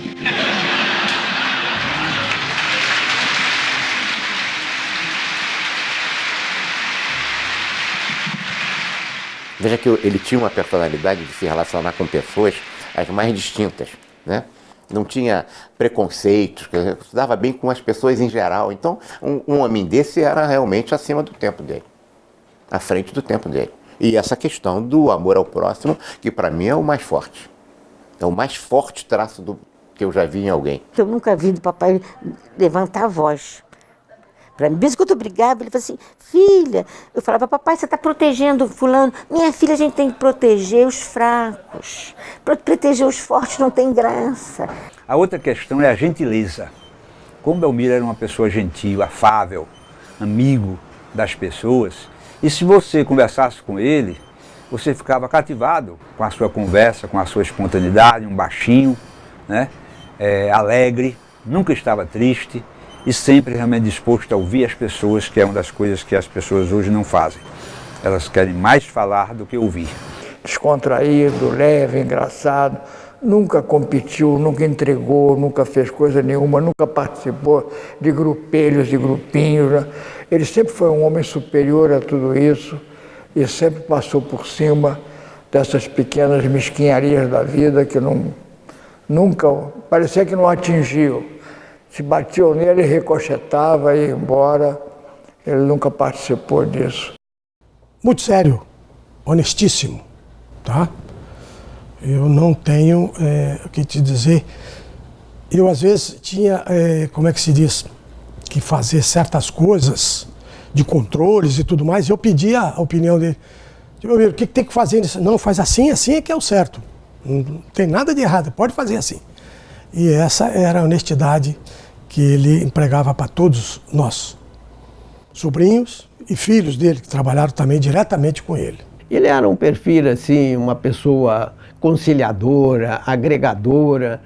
Veja que ele tinha uma personalidade de se relacionar com pessoas as mais distintas, né? Não tinha preconceitos, se dava bem com as pessoas em geral. Então, um homem desse era realmente acima do tempo dele, à frente do tempo dele. E essa questão do amor ao próximo, que para mim é o mais forte. É o mais forte traço que eu já vi em alguém. Eu nunca vi do papai levantar a voz. Para mim, mesmo que eu brigava, ele falou assim: filha, eu falava: papai, você está protegendo fulano. Minha filha, a gente tem que proteger os fracos. Proteger os fortes não tem graça. A outra questão é a gentileza. Como Belmiro era uma pessoa gentil, afável, amigo das pessoas, e se você conversasse com ele, você ficava cativado com a sua conversa, com a sua espontaneidade, um baixinho, né? Alegre, nunca estava triste. E sempre realmente disposto a ouvir as pessoas, que é uma das coisas que as pessoas hoje não fazem. Elas querem mais falar do que ouvir. Descontraído, leve, engraçado, nunca competiu, nunca entregou, nunca fez coisa nenhuma, nunca participou de grupelhos, de grupinhos, né? Ele sempre foi um homem superior a tudo isso e sempre passou por cima dessas pequenas mesquinharias da vida que nunca, parecia que não atingiu. Se batiam nele, ricochetava e ia embora. Ele nunca participou disso. Muito sério, honestíssimo, tá? Eu não tenho o que te dizer. Eu, às vezes, tinha, como é que se diz, que fazer certas coisas de controles e tudo mais, e eu pedia a opinião dele. Tipo, o que tem que fazer nisso? Não, faz assim, assim é que é o certo. Não tem nada de errado, pode fazer assim. E essa era a honestidade que ele empregava para todos nós, sobrinhos e filhos dele, que trabalharam também diretamente com ele. Ele era um perfil, assim, uma pessoa conciliadora, agregadora,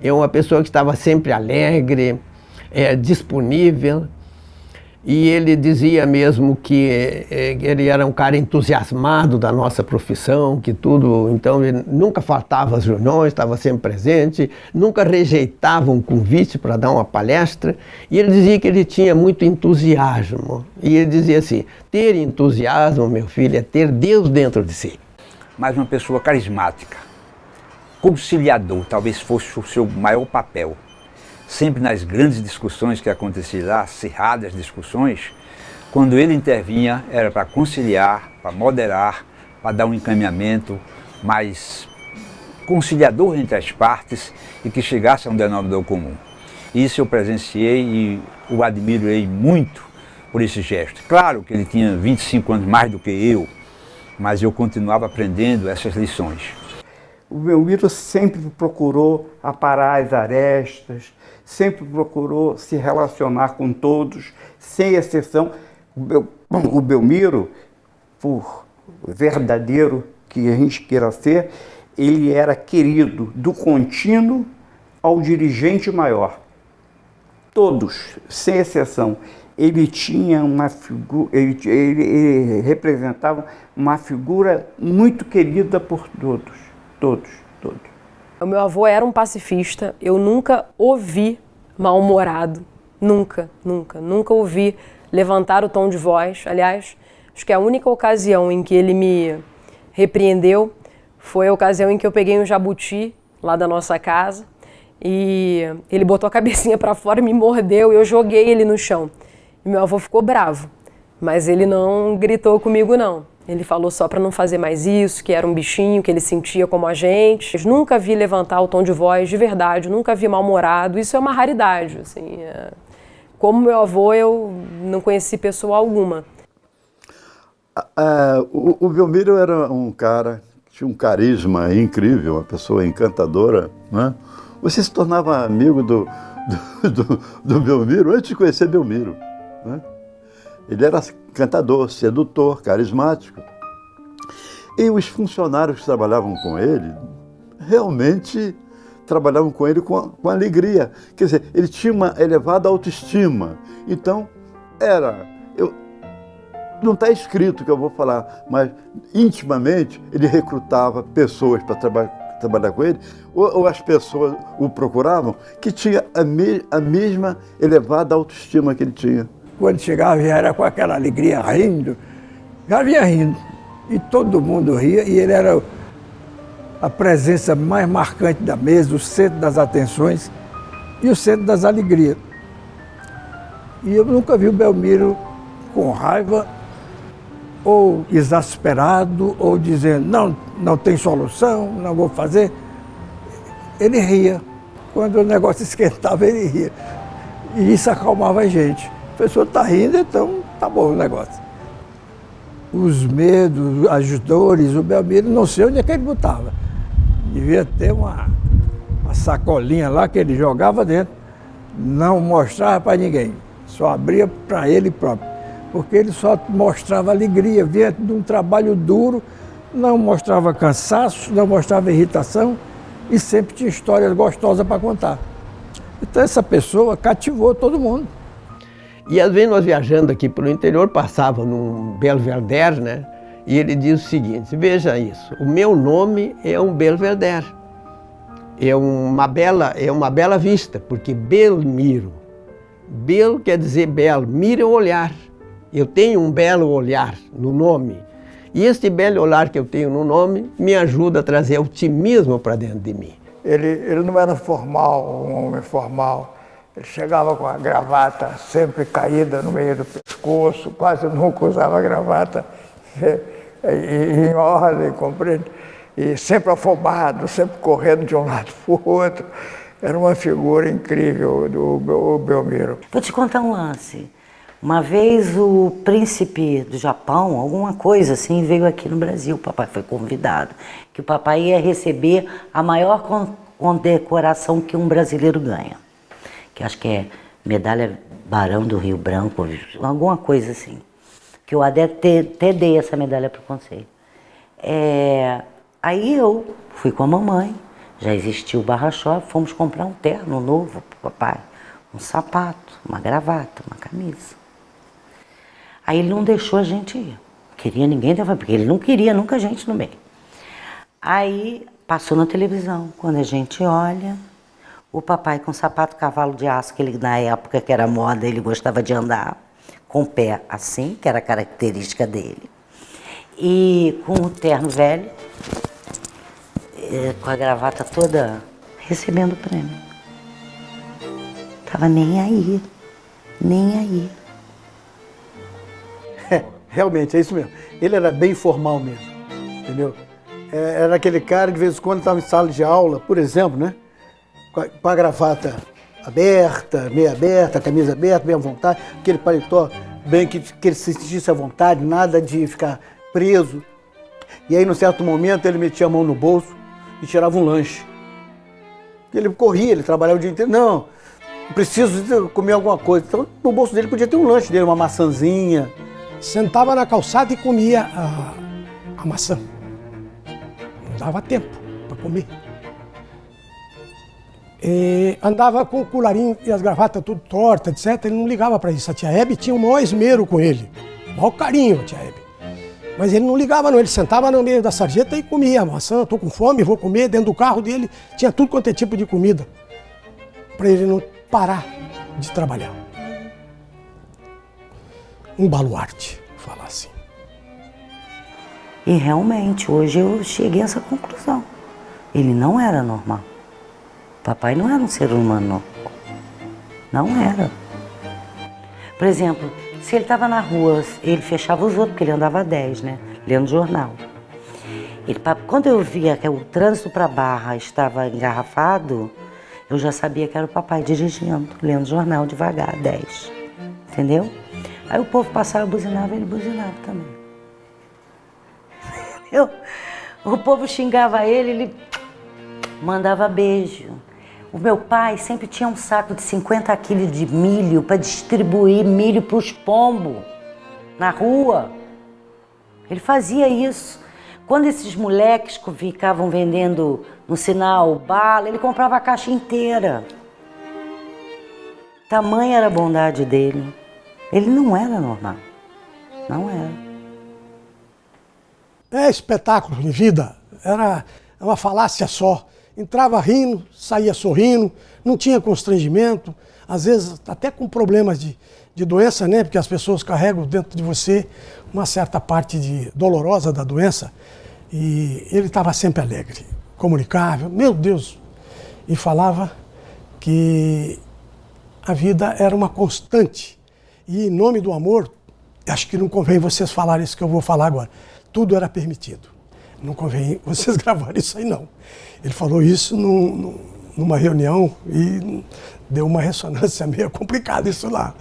uma pessoa que estava sempre alegre, disponível. E ele dizia mesmo que ele era um cara entusiasmado da nossa profissão, que tudo, então ele nunca faltava às reuniões, estava sempre presente, nunca rejeitava um convite para dar uma palestra, e ele dizia que ele tinha muito entusiasmo. E ele dizia assim: ter entusiasmo, meu filho, é ter Deus dentro de si. Mas uma pessoa carismática, conciliador, talvez fosse o seu maior papel. Sempre nas grandes discussões que aconteciam lá, acirradas discussões, quando ele intervinha era para conciliar, para moderar, para dar um encaminhamento mais conciliador entre as partes e que chegasse a um denominador comum. Isso eu presenciei e o admirei muito por esse gesto. Claro que ele tinha 25 anos mais do que eu, mas eu continuava aprendendo essas lições. O Belmiro sempre procurou aparar as arestas, sempre procurou se relacionar com todos, sem exceção. O Belmiro, por verdadeiro que a gente queira ser, ele era querido do contínuo ao dirigente maior. Todos, sem exceção. Ele tinha uma figura, ele representava uma figura muito querida por todos. Todos. O meu avô era um pacifista, eu nunca o vi mal-humorado, nunca ouvi levantar o tom de voz. Aliás, acho que a única ocasião em que ele me repreendeu foi a ocasião em que eu peguei um jabuti lá da nossa casa e ele botou a cabecinha para fora e me mordeu e eu joguei ele no chão. E meu avô ficou bravo, mas ele não gritou comigo não. Ele falou só para não fazer mais isso, que era um bichinho, que ele sentia como a gente. Eu nunca vi levantar o tom de voz de verdade, nunca vi mal-humorado, isso é uma raridade, assim. Como meu avô, eu não conheci pessoa alguma. O Belmiro era um cara que tinha um carisma incrível, uma pessoa encantadora, né? Você se tornava amigo do Belmiro antes de conhecer Belmiro, né? Ele era cantador, sedutor, carismático. E os funcionários que trabalhavam com ele, realmente trabalhavam com ele com alegria. Quer dizer, ele tinha uma elevada autoestima. Então, não está escrito o que eu vou falar, mas intimamente ele recrutava pessoas para trabalhar com ele, ou as pessoas o procuravam, que tinha a mesma elevada autoestima que ele tinha. Quando chegava, já era com aquela alegria, rindo, já vinha rindo. E todo mundo ria, e ele era a presença mais marcante da mesa, o centro das atenções e o centro das alegrias. E eu nunca vi o Belmiro com raiva, ou exasperado, ou dizendo, não tem solução, não vou fazer. Ele ria. Quando o negócio esquentava, ele ria. E isso acalmava a gente. A pessoa está rindo, então tá bom o negócio. Os medos, as dores, o Belmiro, não sei onde é que ele botava. Devia ter uma sacolinha lá que ele jogava dentro. Não mostrava para ninguém, só abria para ele próprio. Porque ele só mostrava alegria, vinha de um trabalho duro, não mostrava cansaço, não mostrava irritação e sempre tinha histórias gostosas para contar. Então essa pessoa cativou todo mundo. E às vezes nós viajando aqui pelo interior, passava num Belvedere, né? E ele diz o seguinte, veja isso, o meu nome é um Belvedere. É uma bela vista, porque Belmiro. Bel quer dizer belo, miro é o olhar. Eu tenho um belo olhar no nome. E este belo olhar que eu tenho no nome me ajuda a trazer otimismo para dentro de mim. Ele não era formal, um homem formal. Ele chegava com a gravata sempre caída no meio do pescoço, quase nunca usava gravata em ordem, compreende? E sempre afobado, sempre correndo de um lado para o outro. Era uma figura incrível do Belmiro. Vou te contar um lance. Uma vez o príncipe do Japão, alguma coisa assim, veio aqui no Brasil. O papai foi convidado, que o papai ia receber a maior condecoração que um brasileiro ganha. Que acho que é medalha Barão do Rio Branco, alguma coisa assim. Que eu até dei essa medalha para o conselho. Aí eu fui com a mamãe, já existia o Barra Shop, fomos comprar um terno novo para o papai. Um sapato, uma gravata, uma camisa. Aí ele não deixou a gente ir. Queria ninguém, porque ele não queria nunca a gente no meio. Aí passou na televisão, quando a gente olha, o papai com sapato cavalo de aço, que ele na época que era moda, ele gostava de andar, com o pé assim, que era a característica dele. E com o terno velho, com a gravata toda, recebendo o prêmio. Tava nem aí, nem aí. Realmente, é isso mesmo. Ele era bem formal mesmo, entendeu? Era aquele cara que de vez em quando estava em sala de aula, por exemplo, né? Com a gravata aberta, meia aberta, a camisa aberta, bem à vontade, aquele paletó bem que ele se sentisse à vontade, nada de ficar preso. E aí, num certo momento, ele metia a mão no bolso e tirava um lanche. Ele corria, ele trabalhava o dia inteiro. Não, preciso comer alguma coisa. Então, no bolso dele podia ter um lanche dele, uma maçãzinha. Sentava na calçada e comia a maçã. Não dava tempo para comer. E andava com o colarinho e as gravatas tudo tortas, etc. Ele não ligava para isso. A tia Hebe tinha o maior esmero com ele. O maior carinho, a tia Hebe. Mas ele não ligava não, ele sentava no meio da sarjeta e comia a maçã. Estou com fome, vou comer. Dentro do carro dele tinha tudo quanto é tipo de comida. Para ele não parar de trabalhar. Um baluarte, falar assim. E realmente, hoje eu cheguei a essa conclusão. Ele não era normal. Papai não era um ser humano. Não era. Por exemplo, se ele estava na rua, ele fechava os outros, porque ele andava a 10, né? Lendo jornal. Quando eu via que o trânsito para a Barra estava engarrafado, eu já sabia que era o papai dirigindo, lendo jornal devagar, 10. Entendeu? Aí o povo passava, buzinava, ele buzinava também. O povo xingava ele mandava beijo. O meu pai sempre tinha um saco de 50 quilos de milho para distribuir milho para os pombos na rua. Ele fazia isso. Quando esses moleques ficavam vendendo no sinal bala, ele comprava a caixa inteira. Tamanha era a bondade dele. Ele não era normal. Não era. Espetáculo em vida era uma falácia só. Entrava rindo, saía sorrindo, não tinha constrangimento, às vezes até com problemas de doença, né? Porque as pessoas carregam dentro de você uma certa parte dolorosa da doença. E ele estava sempre alegre, comunicável, meu Deus, e falava que a vida era uma constante. E em nome do amor, acho que não convém vocês falarem isso que eu vou falar agora, tudo era permitido. Não convém vocês gravarem isso aí, não. Ele falou isso numa reunião e deu uma ressonância meio complicada isso lá.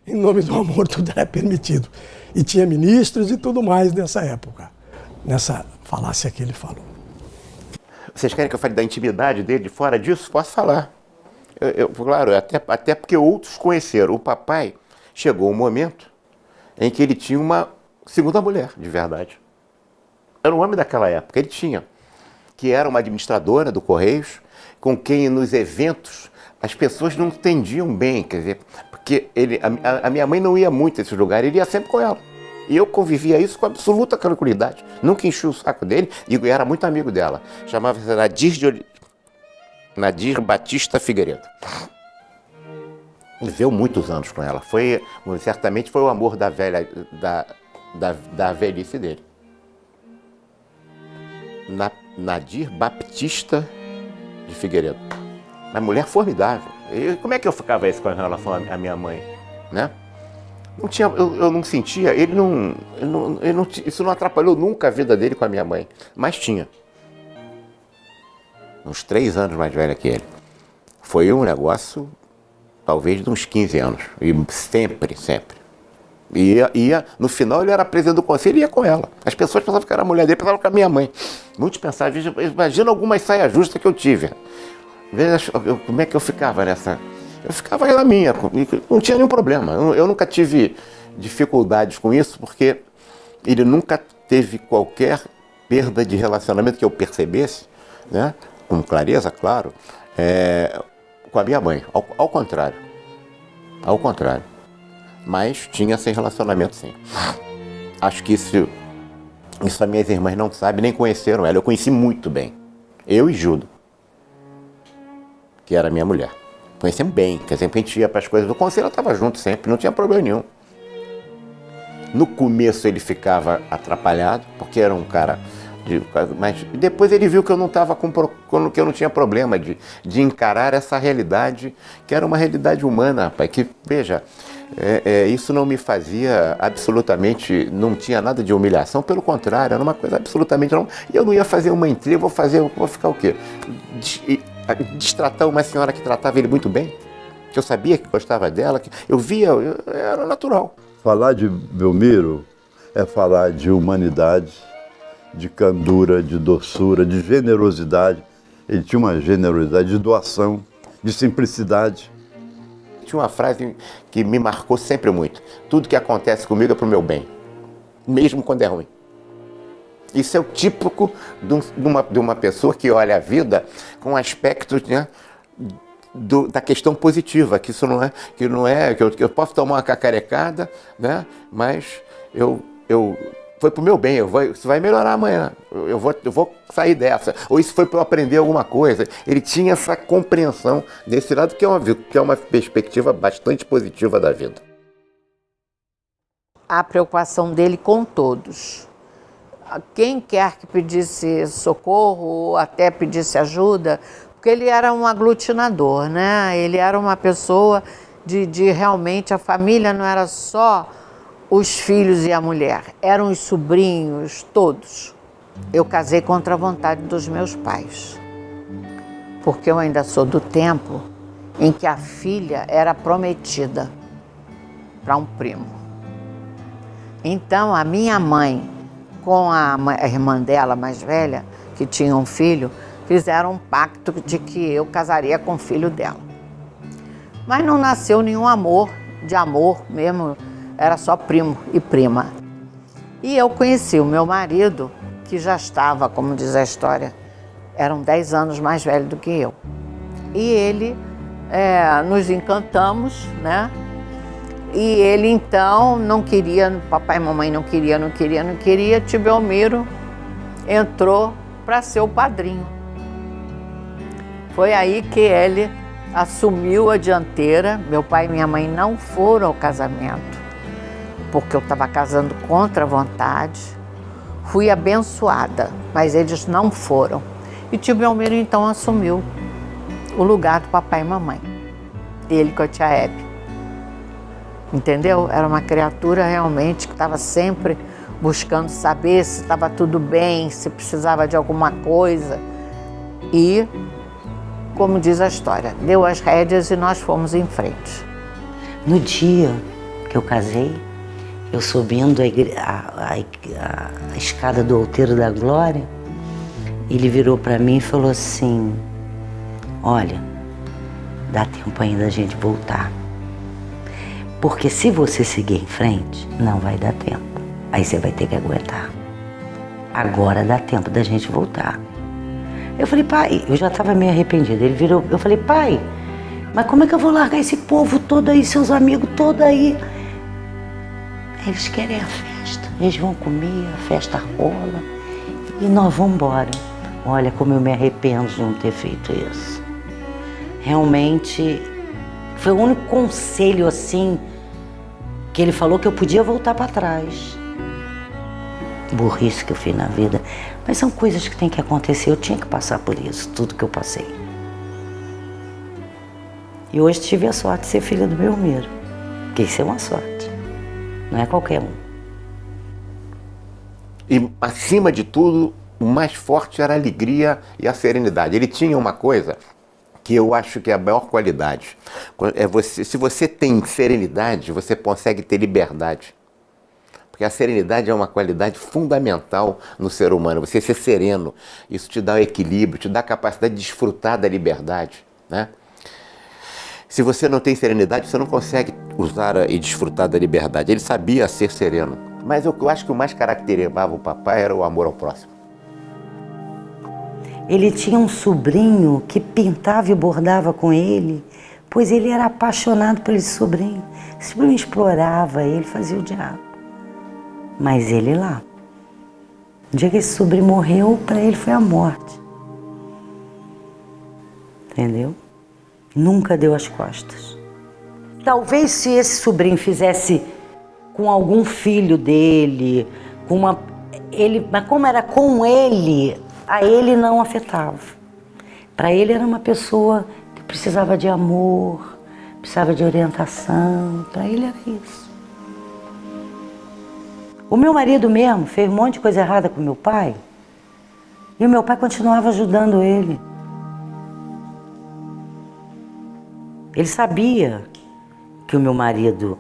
Em nome do amor, tudo era permitido. E tinha ministros e tudo mais nessa época, nessa falácia que ele falou. Vocês querem que eu fale da intimidade dele, de fora disso? Posso falar. Claro, até porque outros conheceram. O papai chegou um momento em que ele tinha uma segunda mulher, de verdade. Era um homem daquela época, ele tinha, que era uma administradora do Correios, com quem nos eventos as pessoas não entendiam bem, quer dizer, porque a minha mãe não ia muito a esses lugares, ele ia sempre com ela. E eu convivia isso com absoluta tranquilidade, nunca enchi o saco dele e era muito amigo dela. Chamava-se Nadir Batista Figueiredo. Viveu muitos anos com ela, certamente foi o amor da velhice dele. Nadir Baptista de Figueiredo. Uma mulher formidável. E como é que eu ficava isso com relação à minha mãe, né? Não tinha, eu não sentia, isso não atrapalhou nunca a vida dele com a minha mãe, mas tinha. Uns 3 anos mais velha que ele. Foi um negócio, talvez de uns 15 anos, e sempre. No final ele era presidente do conselho e ia com ela. As pessoas pensavam que era a mulher dele, pensavam que era a minha mãe. Muitos pensavam, imagina algumas saias justas que eu tive. Veja como é que eu ficava nessa... Eu ficava na minha, não tinha nenhum problema. Eu nunca tive dificuldades com isso, porque ele nunca teve qualquer perda de relacionamento que eu percebesse, né? Com clareza, claro, com a minha mãe. Ao contrário. Ao contrário. Mas tinha esse relacionamento, sim. Acho que isso as minhas irmãs não sabem, nem conheceram ela. Eu conheci muito bem. Eu e Judo, que era minha mulher. Conhecemos bem, quer dizer, a gente ia para as coisas do conselho, ela estava junto sempre, não tinha problema nenhum. No começo ele ficava atrapalhado, porque era um cara... Mas depois ele viu que eu não tinha problema de encarar essa realidade, que era uma realidade humana, rapaz, que, veja, isso não me fazia absolutamente, não tinha nada de humilhação, pelo contrário, era uma coisa absolutamente não. E eu não ia fazer uma intriga, vou ficar o quê? Destratar uma senhora que tratava ele muito bem, que eu sabia que gostava dela, que eu via, era natural. Falar de Belmiro é falar de humanidade, de candura, de doçura, de generosidade. Ele tinha uma generosidade de doação, de simplicidade. Tinha uma frase que me marcou sempre muito. Tudo que acontece comigo é pro meu bem, mesmo quando é ruim. Isso é o típico de uma pessoa que olha a vida com aspectos, né, da questão positiva, que isso não é que eu posso tomar uma cacarecada, né, mas foi pro meu bem, isso vai melhorar amanhã, eu vou sair dessa, ou isso foi para eu aprender alguma coisa. Ele tinha essa compreensão desse lado, que é uma perspectiva bastante positiva da vida. A preocupação dele com todos. Quem quer que pedisse socorro ou até pedisse ajuda, Porque ele era um aglutinador, né? Ele era uma pessoa de realmente, a família não era só os filhos e a mulher, eram os sobrinhos, todos. Eu casei contra a vontade dos meus pais, porque eu ainda sou do tempo em que a filha era prometida para um primo. Então, a minha mãe, com a irmã dela mais velha, que tinha um filho, fizeram um pacto de que eu casaria com o filho dela. Mas não nasceu nenhum amor, de amor mesmo, era só primo e prima. E eu conheci o meu marido, que já estava, como diz a história, eram 10 anos mais velho do que eu. E ele, nos encantamos, né? E ele então não queria, papai e mamãe não queria, tio Belmiro entrou para ser o padrinho. Foi aí que ele assumiu a dianteira. Meu pai e minha mãe não foram ao casamento, porque eu estava casando contra a vontade. Fui abençoada, mas eles não foram. E tio Belmiro então assumiu o lugar do papai e mamãe. Ele com a tia Hebe. Entendeu? Era uma criatura realmente que estava sempre buscando saber se estava tudo bem, se precisava de alguma coisa. E, como diz a história, deu as rédeas e nós fomos em frente. No dia que eu casei, eu subindo a escada do Outeiro da Glória, ele virou para mim e falou assim: olha, dá tempo ainda da gente voltar. Porque se você seguir em frente, não vai dar tempo. Aí você vai ter que aguentar. Agora dá tempo da gente voltar. Eu falei, pai, eu já estava meio arrependida. Ele virou, eu falei, pai, mas como é que eu vou largar esse povo todo aí, seus amigos todos aí? Eles querem a festa, eles vão comer, a festa rola e nós vamos embora. Olha como eu me arrependo de não ter feito isso. Realmente, foi o único conselho assim que ele falou que eu podia voltar para trás. Burrice que eu fiz na vida. Mas são coisas que tem que acontecer, eu tinha que passar por isso, tudo que eu passei. E hoje tive a sorte de ser filha do Belmiro, porque isso é uma sorte, não é qualquer um. E, acima de tudo, o mais forte era a alegria e a serenidade. Ele tinha uma coisa que eu acho que é a maior qualidade. Se você tem serenidade, você consegue ter liberdade. Porque a serenidade é uma qualidade fundamental no ser humano. Você ser sereno, isso te dá o equilíbrio, te dá a capacidade de desfrutar da liberdade, né? Se você não tem serenidade, você não consegue usar e desfrutar da liberdade. Ele sabia ser sereno. Mas eu acho que o mais caracterizava o papai era o amor ao próximo. Ele tinha um sobrinho que pintava e bordava com ele, pois ele era apaixonado por esse sobrinho. Esse sobrinho explorava ele, fazia o diabo. Mas ele lá. No dia que esse sobrinho morreu, para ele foi a morte. Entendeu? Nunca deu as costas. Talvez se esse sobrinho fizesse com algum filho dele, mas como era com ele, a ele não afetava. Para ele era uma pessoa que precisava de amor, precisava de orientação, para ele era isso. O meu marido mesmo fez um monte de coisa errada com meu pai e o meu pai continuava ajudando ele. Ele sabia que o meu marido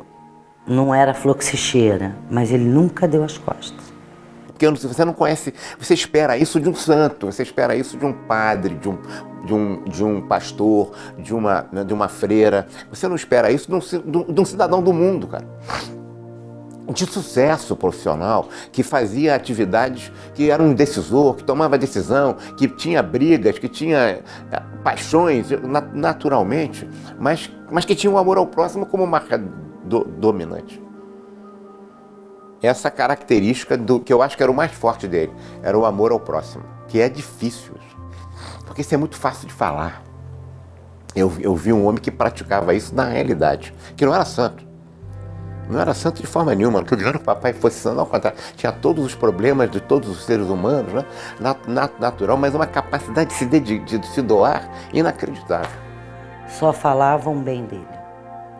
não era fluxicheira, mas ele nunca deu as costas. Porque você não conhece, você espera isso de um santo, você espera isso de um padre, de um pastor, de uma freira. Você não espera isso de um cidadão do mundo, cara. De sucesso profissional, que fazia atividades, que era um decisor, que tomava decisão, que tinha brigas, que tinha paixões naturalmente, mas que tinha o amor ao próximo como marca dominante. Essa característica que eu acho que era o mais forte dele, era o amor ao próximo, que é difícil, porque isso é muito fácil de falar. Eu vi um homem que praticava isso na realidade, que não era santo, Não era santo de forma nenhuma, não estou dizendo que o papai fosse santo, ao contrário. Tinha todos os problemas de todos os seres humanos, né? Natural, mas uma capacidade de se doar inacreditável. Só falavam bem dele.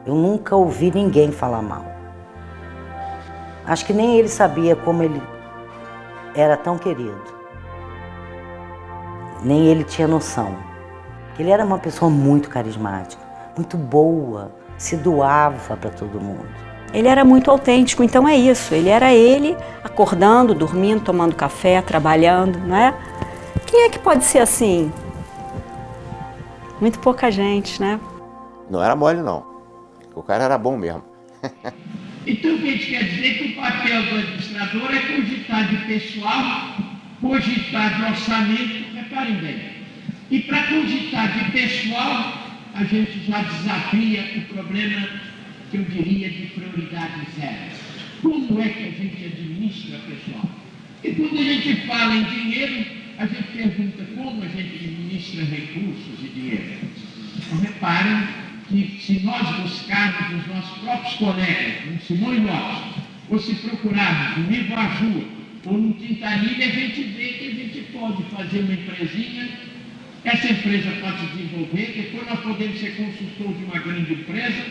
Eu nunca ouvi ninguém falar mal. Acho que nem ele sabia como ele era tão querido. Nem ele tinha noção. Ele era uma pessoa muito carismática, muito boa, se doava para todo mundo. Ele era muito autêntico, então é isso. Ele era ele, acordando, dormindo, tomando café, trabalhando, não é? Quem é que pode ser assim? Muito pouca gente, né? Não era mole, não. O cara era bom mesmo. Então, o que a gente quer dizer é que o papel do administrador é cogitar de pessoal, cogitar de orçamento, reparem bem. E para cogitar de pessoal, a gente já desafia o problema que eu diria de prioridade zero. Como é que a gente administra pessoal? E quando a gente fala em dinheiro, a gente pergunta como a gente administra recursos e dinheiro. Então, reparem que se nós buscarmos os nossos próprios colegas, no Simone Lopes, ou se procurarmos no Ivo Arjua, ou no Quintanilha, a gente vê que a gente pode fazer uma empresinha, essa empresa pode se desenvolver, depois nós podemos ser consultor de uma grande empresa,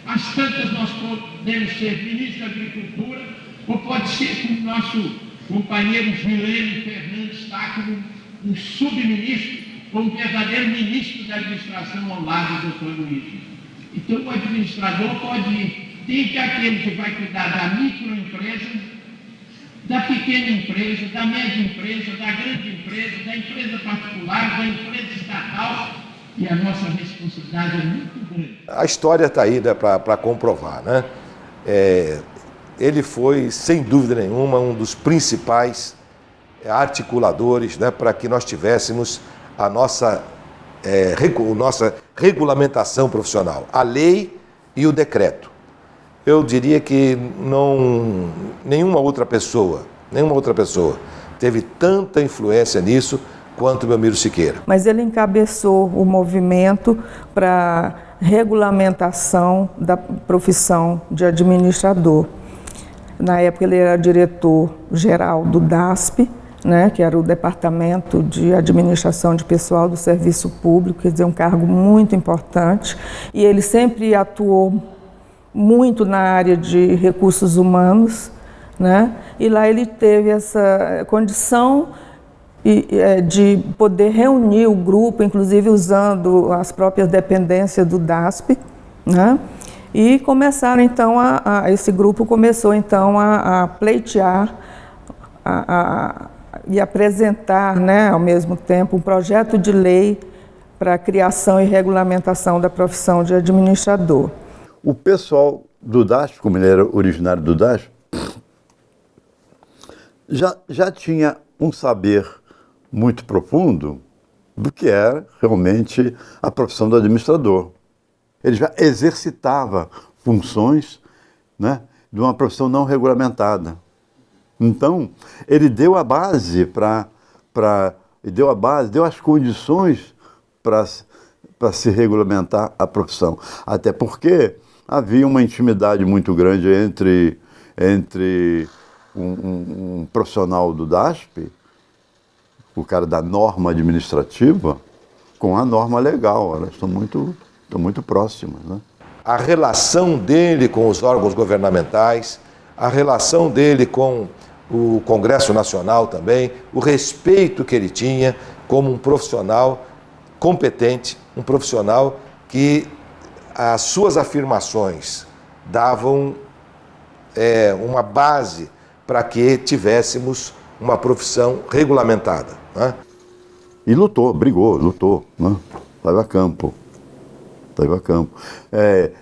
às tantas nós podemos ser ministro da Agricultura, ou pode ser como nosso companheiro Gilene Fernandes está como um subministro, ou um verdadeiro ministro da administração ao lado do Dr. Luiz. Então o administrador pode ir, tem que aquele que vai cuidar da microempresa, da pequena empresa, da média empresa, da grande empresa, da empresa particular, da empresa estatal, e a nossa responsabilidade é muito grande. A história está aí, né, para comprovar, né? Ele foi, sem dúvida nenhuma, um dos principais articuladores, né, para que nós tivéssemos a nossa regulamentação profissional, a lei e o decreto. Eu diria que nenhuma outra pessoa teve tanta influência nisso quanto Belmiro Siqueira. Mas ele encabeçou o movimento para regulamentação da profissão de administrador. Na época ele era diretor-geral do DASP, né, que era o Departamento de Administração de Pessoal do Serviço Público, quer dizer, um cargo muito importante. E ele sempre atuou muito na área de recursos humanos, né? E lá ele teve essa condição de poder reunir o grupo, inclusive usando as próprias dependências do DASP, né? E começaram então esse grupo começou então a pleitear e apresentar, né, ao mesmo tempo um projeto de lei para a criação e regulamentação da profissão de administrador. O pessoal do DASP, como ele era originário do DASP, já tinha um saber muito profundo do que era realmente a profissão do administrador. Ele já exercitava funções, né, de uma profissão não regulamentada. Então, ele deu a base deu as condições para se regulamentar a profissão. Até porque havia uma intimidade muito grande entre um profissional do DASP, o cara da norma administrativa, com a norma legal. Elas estão muito próximas, né? A relação dele com os órgãos governamentais, a relação dele com o Congresso Nacional também, o respeito que ele tinha como um profissional competente, um profissional que as suas afirmações davam uma base para que tivéssemos uma profissão regulamentada, né? E lutou, né? Leva a campo.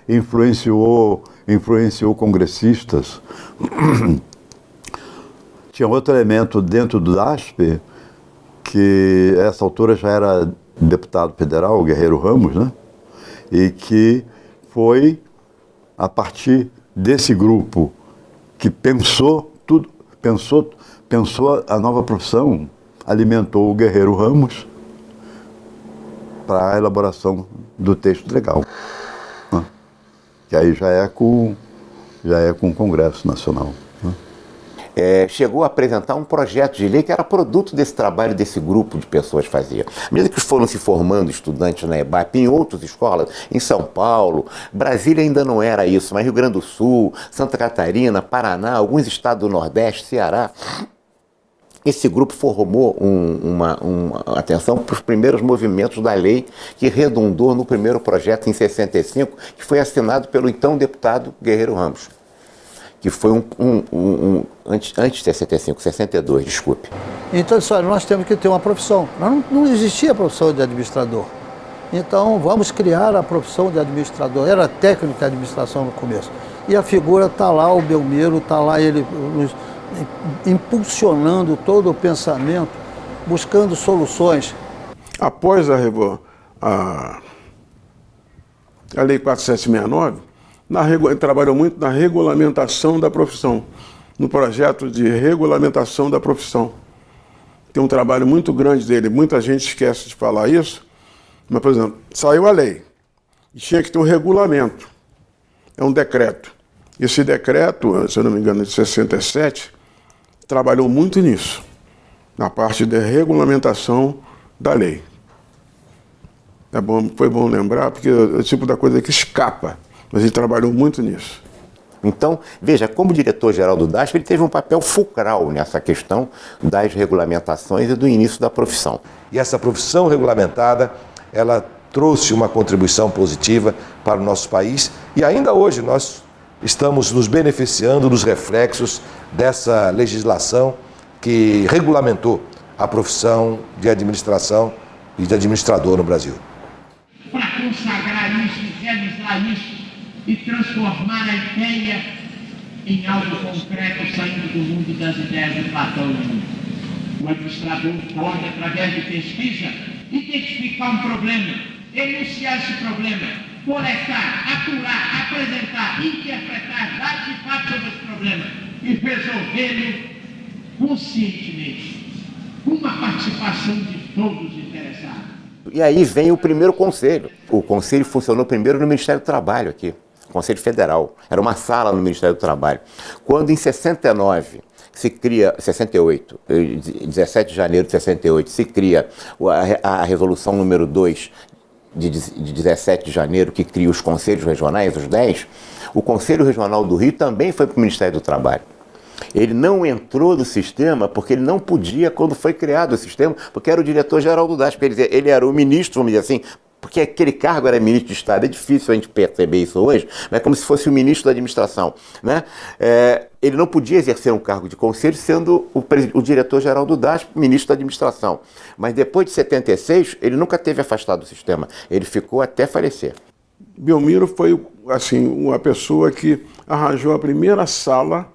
Influenciou congressistas. Tinha outro elemento dentro do DASP, que a essa altura já era deputado federal, o Guerreiro Ramos, né? E que foi a partir desse grupo que pensou a nova profissão, alimentou o Guerreiro Ramos para a elaboração do texto legal, né? Que aí já é com já é com o Congresso Nacional. Né? Chegou a apresentar um projeto de lei que era produto desse trabalho desse grupo de pessoas fazia. À medida que foram se formando estudantes na EBAP, em outras escolas, em São Paulo, Brasília ainda não era isso, mas Rio Grande do Sul, Santa Catarina, Paraná, alguns estados do Nordeste, Ceará, esse grupo formou uma atenção para os primeiros movimentos da lei que redundou no primeiro projeto em 65, que foi assinado pelo então deputado Guerreiro Ramos, que foi antes de 65, 62, desculpe. Então, olha, nós temos que ter uma profissão. Não existia a profissão de administrador. Então, vamos criar a profissão de administrador. Era técnico de administração no começo. E a figura está lá, o Belmiro, está lá ele impulsionando todo o pensamento, buscando soluções. Após a Lei 4769, trabalhou muito na regulamentação da profissão, no projeto de regulamentação da profissão. Tem um trabalho muito grande dele, muita gente esquece de falar isso, mas, por exemplo, saiu a lei e tinha que ter um regulamento, é um decreto. Esse decreto, se eu não me engano, de 67, trabalhou muito nisso, na parte de regulamentação da lei. Foi bom lembrar, porque é o tipo da coisa que escapa, mas ele trabalhou muito nisso. Então, veja, como diretor-geral do DASP, ele teve um papel fulcral nessa questão das regulamentações e do início da profissão. E essa profissão regulamentada, ela trouxe uma contribuição positiva para o nosso país e ainda hoje nós estamos nos beneficiando dos reflexos dessa legislação que regulamentou a profissão de administração e de administrador no Brasil. Para consagrar isso, realizar isso e transformar a ideia em algo concreto, saindo do mundo das ideias de Platão. O administrador pode, através de pesquisa, identificar um problema, enunciar esse problema, coletar, apurar, apresentar, interpretar dados e fatos sobre esse problema e resolvê-lo conscientemente, com uma participação de todos os interessados. E aí vem o primeiro conselho. O conselho funcionou primeiro no Ministério do Trabalho aqui, Conselho Federal. Era uma sala no Ministério do Trabalho. Quando em 68, 17 de janeiro de 68, se cria a resolução número 2 de 17 de janeiro, que cria os conselhos regionais, os 10, o Conselho Regional do Rio também foi para o Ministério do Trabalho. Ele não entrou no sistema porque ele não podia quando foi criado o sistema, porque era o diretor-geral do DASP. Ele era o ministro, vamos dizer assim, porque aquele cargo era ministro de Estado. É difícil a gente perceber isso hoje, mas é como se fosse o ministro da administração, né? Ele não podia exercer um cargo de conselho sendo o diretor-geral do DASP, ministro da administração. Mas depois de 76, ele nunca teve afastado do sistema. Ele ficou até falecer. Belmiro foi, assim, uma pessoa que arranjou a primeira sala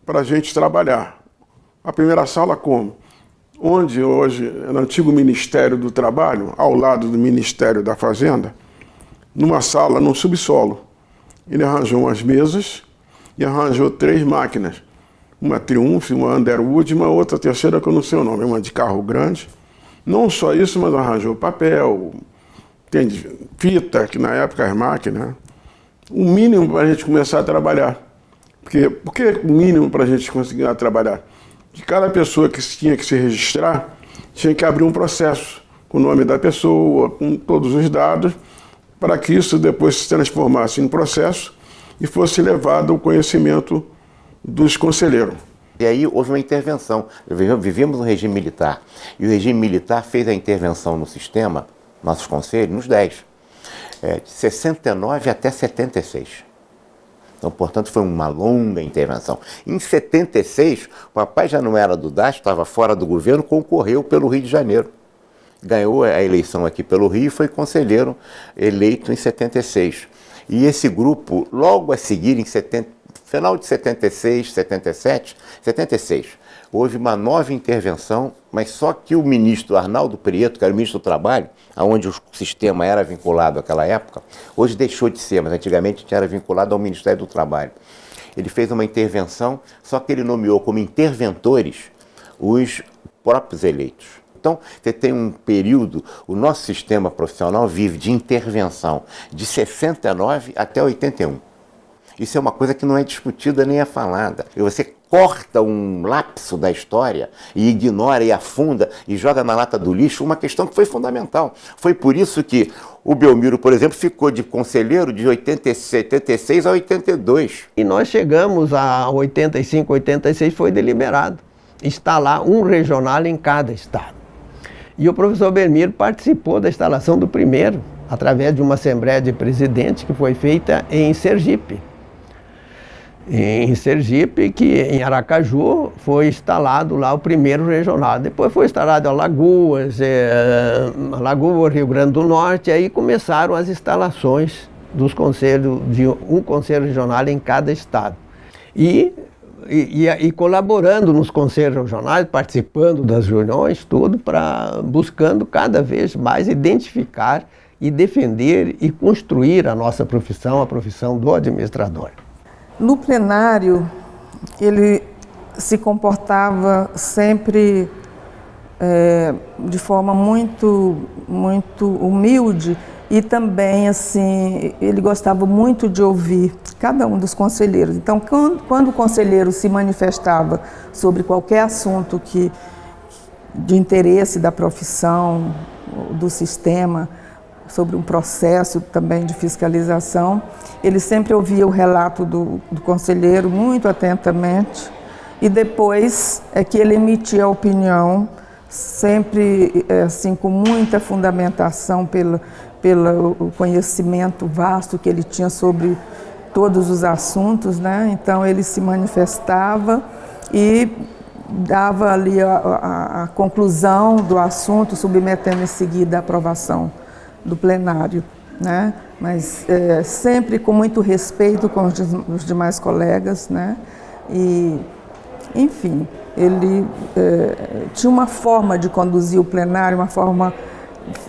para a gente trabalhar. A primeira sala como? Onde hoje, no antigo Ministério do Trabalho, ao lado do Ministério da Fazenda, numa sala, num subsolo. Ele arranjou umas mesas e arranjou 3 máquinas. Uma Triumph, uma Underwood e uma outra terceira que eu não sei o nome, uma de carro grande. Não só isso, mas arranjou papel, tem fita, que na época as máquinas, o mínimo para a gente começar a trabalhar. Por que o mínimo para a gente conseguir trabalhar? Que cada pessoa que tinha que se registrar tinha que abrir um processo com o nome da pessoa, com todos os dados, para que isso depois se transformasse em processo e fosse levado ao conhecimento dos conselheiros. E aí houve uma intervenção. Vivíamos no regime militar. E o regime militar fez a intervenção no sistema, nossos conselhos, nos 10. De 69 até 76. Então, portanto, foi uma longa intervenção. Em 76, o papai já não era do DASP, estava fora do governo, concorreu pelo Rio de Janeiro. Ganhou a eleição aqui pelo Rio e foi conselheiro eleito em 76. E esse grupo, logo a seguir, final de 76, 77, 76, houve uma nova intervenção, mas só que o ministro Arnaldo Prieto, que era o ministro do Trabalho, onde o sistema era vinculado àquela época, hoje deixou de ser, mas antigamente era vinculado ao Ministério do Trabalho. Ele fez uma intervenção, só que ele nomeou como interventores os próprios eleitos. Então, você tem um período, o nosso sistema profissional vive de intervenção de 69 até 81. Isso é uma coisa que não é discutida nem é falada. E você corta um lapso da história e ignora e afunda e joga na lata do lixo uma questão que foi fundamental. Foi por isso que o Belmiro, por exemplo, ficou de conselheiro de 76 a 82. E nós chegamos a 85, 86, foi deliberado instalar um regional em cada estado. E o professor Belmiro participou da instalação do primeiro, através de uma assembleia de presidentes que foi feita em Sergipe. Em Sergipe, que em Aracaju foi instalado lá o primeiro regional. Depois foi instalado em Alagoas, Rio Grande do Norte, aí começaram as instalações dos conselhos, de um conselho regional em cada estado. E colaborando nos conselhos regionais, participando das reuniões, tudo, buscando cada vez mais identificar e defender e construir a nossa profissão, a profissão do administrador. No plenário, ele se comportava sempre de forma muito humilde e também, assim, ele gostava muito de ouvir cada um dos conselheiros. Então, quando o conselheiro se manifestava sobre qualquer assunto de interesse da profissão, do sistema, sobre um processo também de fiscalização, ele sempre ouvia o relato do conselheiro muito atentamente e depois é que ele emitia a opinião, sempre assim, com muita fundamentação pelo conhecimento vasto que ele tinha sobre todos os assuntos, né? Então ele se manifestava e dava ali a conclusão do assunto, submetendo em seguida a aprovação do plenário, né? Mas sempre com muito respeito com os demais colegas, né? E, enfim, ele tinha uma forma de conduzir o plenário, uma forma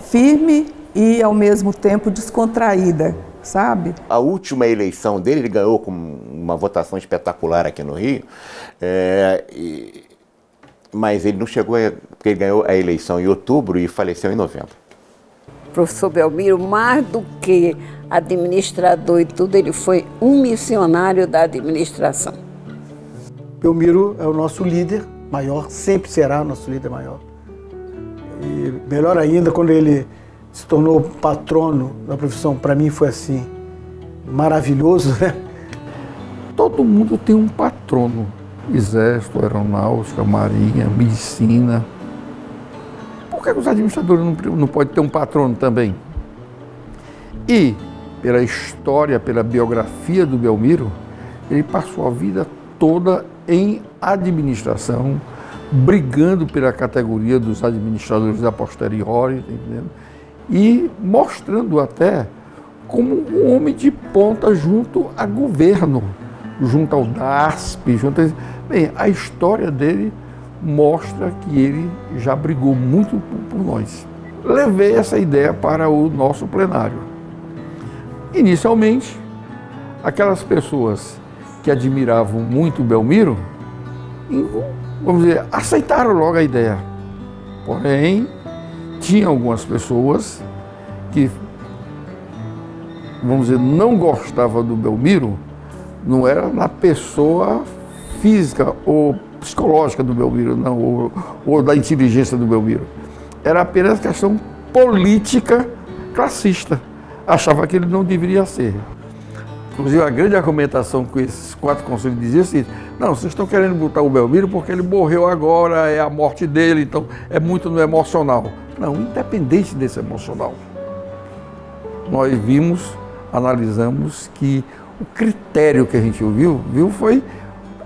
firme e, ao mesmo tempo, descontraída, sabe? A última eleição dele, ele ganhou com uma votação espetacular aqui no Rio, mas ele não chegou, porque ele ganhou a eleição em outubro e faleceu em novembro. Professor Belmiro, mais do que administrador e tudo, ele foi um missionário da administração. Belmiro é o nosso líder maior, sempre será o nosso líder maior. E melhor ainda, quando ele se tornou patrono da profissão, para mim foi assim, maravilhoso, né? Todo mundo tem um patrono. Exército, Aeronáutica, Marinha, Medicina. Por que os administradores não podem ter um patrono também? E, pela história, pela biografia do Belmiro, ele passou a vida toda em administração, brigando pela categoria dos administradores a posteriori, tá entendendo? E mostrando até como um homem de ponta junto a governo, junto ao DASP, Bem, a história dele mostra que ele já brigou muito por nós. Levei essa ideia para o nosso plenário. Inicialmente, aquelas pessoas que admiravam muito o Belmiro, vamos dizer, aceitaram logo a ideia. Porém, tinha algumas pessoas que, vamos dizer, não gostavam do Belmiro, não era na pessoa física ou psicológica do Belmiro, não, ou da inteligência do Belmiro. Era apenas questão política classista. Achava que ele não deveria ser. Inclusive, a grande argumentação com esses 4 conselhos dizia assim: não, vocês estão querendo botar o Belmiro porque ele morreu agora, é a morte dele, então é muito no emocional. Não, independente desse emocional. Nós analisamos que o critério que a gente viu foi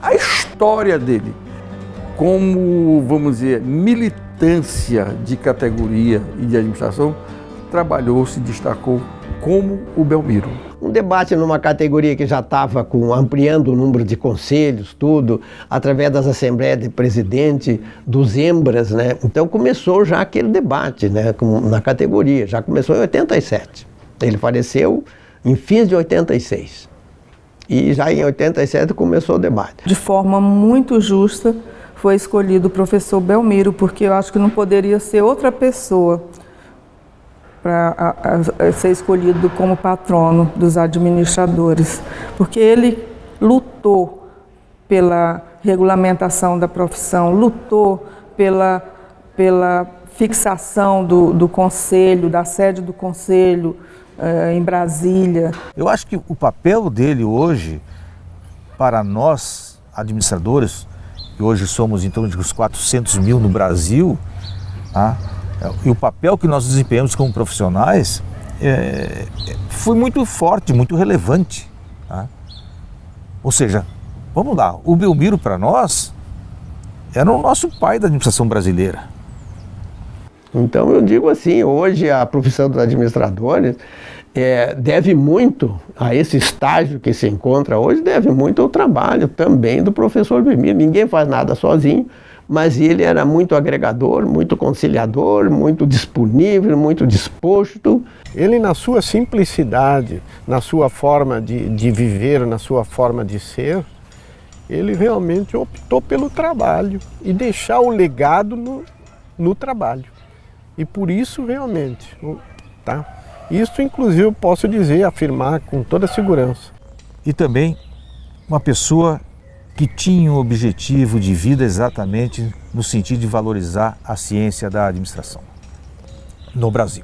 a história dele. Como, vamos dizer, militância de categoria e de administração, trabalhou, se destacou como o Belmiro. Um debate numa categoria que já estava ampliando o número de conselhos, tudo, através das assembleias de presidente, dos EMBRAS, né? Então começou já aquele debate, né, na categoria, já começou em 87. Ele faleceu em fins de 86. E já em 87 começou o debate. De forma muito justa foi escolhido o professor Belmiro, porque eu acho que não poderia ser outra pessoa para ser escolhido como patrono dos administradores, porque ele lutou pela regulamentação da profissão, lutou pela fixação do conselho, da sede do conselho em Brasília. Eu acho que o papel dele hoje, para nós administradores, que hoje somos em torno de uns 400 mil no Brasil, tá? E o papel que nós desempenhamos como profissionais foi muito forte, muito relevante. Tá? Ou seja, vamos lá, o Belmiro para nós era o nosso pai da administração brasileira. Então eu digo assim, hoje a profissão dos administradores deve muito a esse estágio que se encontra hoje, deve muito ao trabalho também do professor Belmiro. Ninguém faz nada sozinho, mas ele era muito agregador, muito conciliador, muito disponível, muito disposto. Ele, na sua simplicidade, na sua forma de viver, na sua forma de ser, ele realmente optou pelo trabalho e deixar o legado no trabalho. E por isso, realmente, tá? Isso, inclusive, eu posso dizer, afirmar com toda segurança. E também uma pessoa que tinha um objetivo de vida exatamente no sentido de valorizar a ciência da administração no Brasil.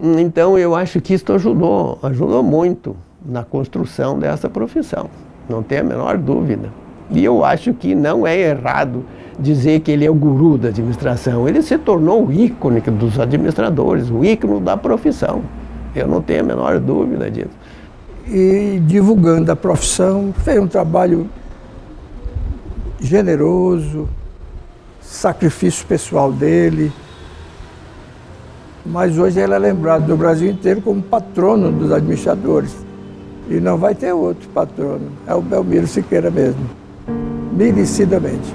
Então eu acho que isso ajudou muito na construção dessa profissão, não tem a menor dúvida. E eu acho que não é errado dizer que ele é o guru da administração, ele se tornou o ícone dos administradores, o ícone da profissão, eu não tenho a menor dúvida disso. E divulgando a profissão, fez um trabalho generoso, sacrifício pessoal dele, mas hoje ele é lembrado no Brasil inteiro como patrono dos administradores. E não vai ter outro patrono, é o Belmiro Siqueira mesmo, merecidamente.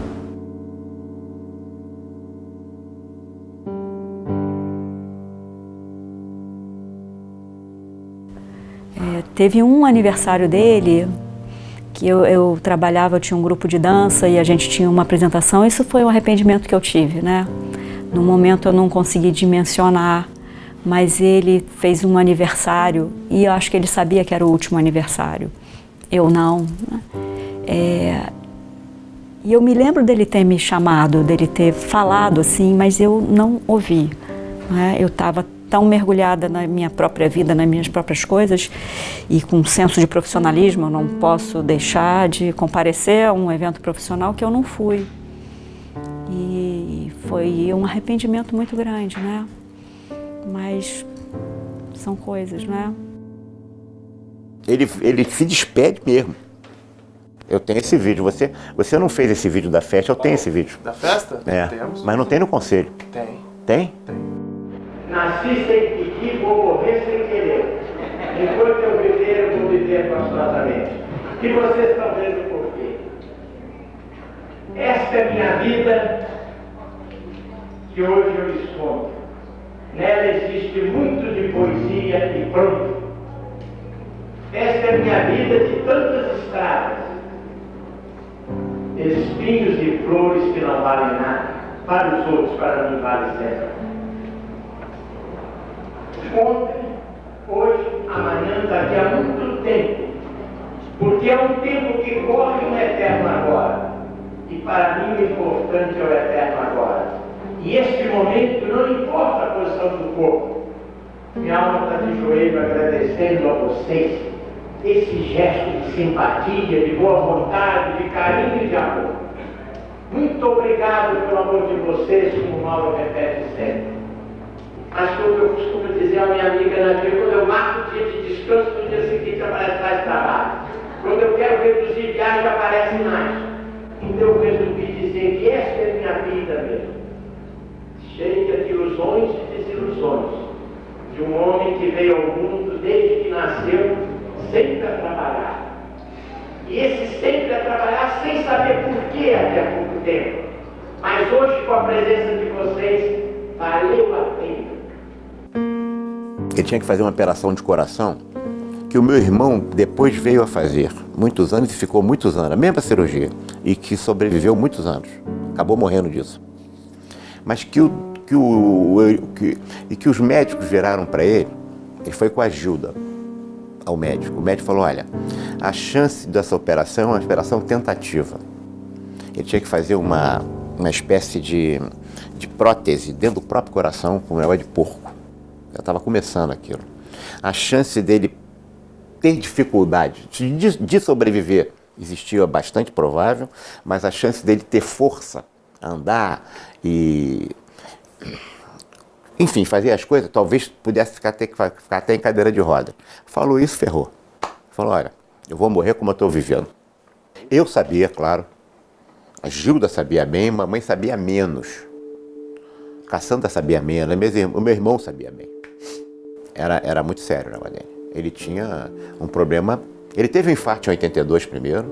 Teve um aniversário dele que eu trabalhava, eu tinha um grupo de dança e a gente tinha uma apresentação. Isso foi um arrependimento que eu tive, né? No momento eu não consegui dimensionar, mas ele fez um aniversário e eu acho que ele sabia que era o último aniversário. Eu não. Né? E eu me lembro dele ter me chamado, dele ter falado assim, mas eu não ouvi. Né? Eu estava tão mergulhada na minha própria vida, nas minhas próprias coisas e com um senso de profissionalismo, eu não posso deixar de comparecer a um evento profissional que eu não fui. E foi um arrependimento muito grande, né? Mas são coisas, né? Ele se despede mesmo. Eu tenho esse vídeo. Você não fez esse vídeo da festa, eu tenho esse vídeo. Da festa? Temos. Mas não tem no conselho. Tem. Tem? Nasci sem pedir, vou morrer sem querer. Enquanto eu viver, eu vou viver gostosamente. E vocês estão vendo por quê? Esta é minha vida que hoje eu exponho. Nela existe muito de poesia e pronto. Esta é minha vida de tantas estradas, espinhos e flores que não valem nada. Para os outros, para mim vale sempre. Ontem, hoje, amanhã, daqui a muito tempo. Porque é um tempo que corre um eterno agora. E para mim o importante é o eterno agora. E este momento não importa a posição do corpo. Minha alma está de joelho agradecendo a vocês esse gesto de simpatia, de boa vontade, de carinho e de amor. Muito obrigado pelo amor de vocês, como o Mauro repete sempre. Mas como eu costumo dizer à minha amiga Nadia, quando eu marco o dia de descanso, no dia seguinte aparece mais trabalho. Quando eu quero reduzir viagem, aparece mais. Então eu resolvi dizer que esta é minha vida mesmo. Cheia de ilusões e desilusões. De um homem que veio ao mundo desde que nasceu, sempre a trabalhar. E esse sempre a trabalhar sem saber por que até pouco tempo. Mas hoje, com a presença de vocês, valeu a pena. Ele tinha que fazer uma operação de coração que o meu irmão depois veio a fazer muitos anos e ficou muitos anos, a mesma cirurgia, e que sobreviveu muitos anos, acabou morrendo disso. Mas que que os médicos viraram para ele. Ele foi com a Gilda ao médico. O médico falou, olha, a chance dessa operação é uma operação tentativa. Ele tinha que fazer uma espécie de prótese dentro do próprio coração com negócio de porco. Já estava começando aquilo. A chance dele ter dificuldade de sobreviver existia bastante provável, mas a chance dele ter força, andar e, enfim, fazer as coisas, talvez pudesse ter que ficar até em cadeira de roda. Falou isso, ferrou. Falou, olha, eu vou morrer como eu estou vivendo. Eu sabia, claro. A Gilda sabia bem, mamãe sabia menos. Cassandra sabia menos, o meu irmão sabia bem. Era muito sério o negócio dele. Ele tinha um problema. Ele teve um infarto em 82 primeiro.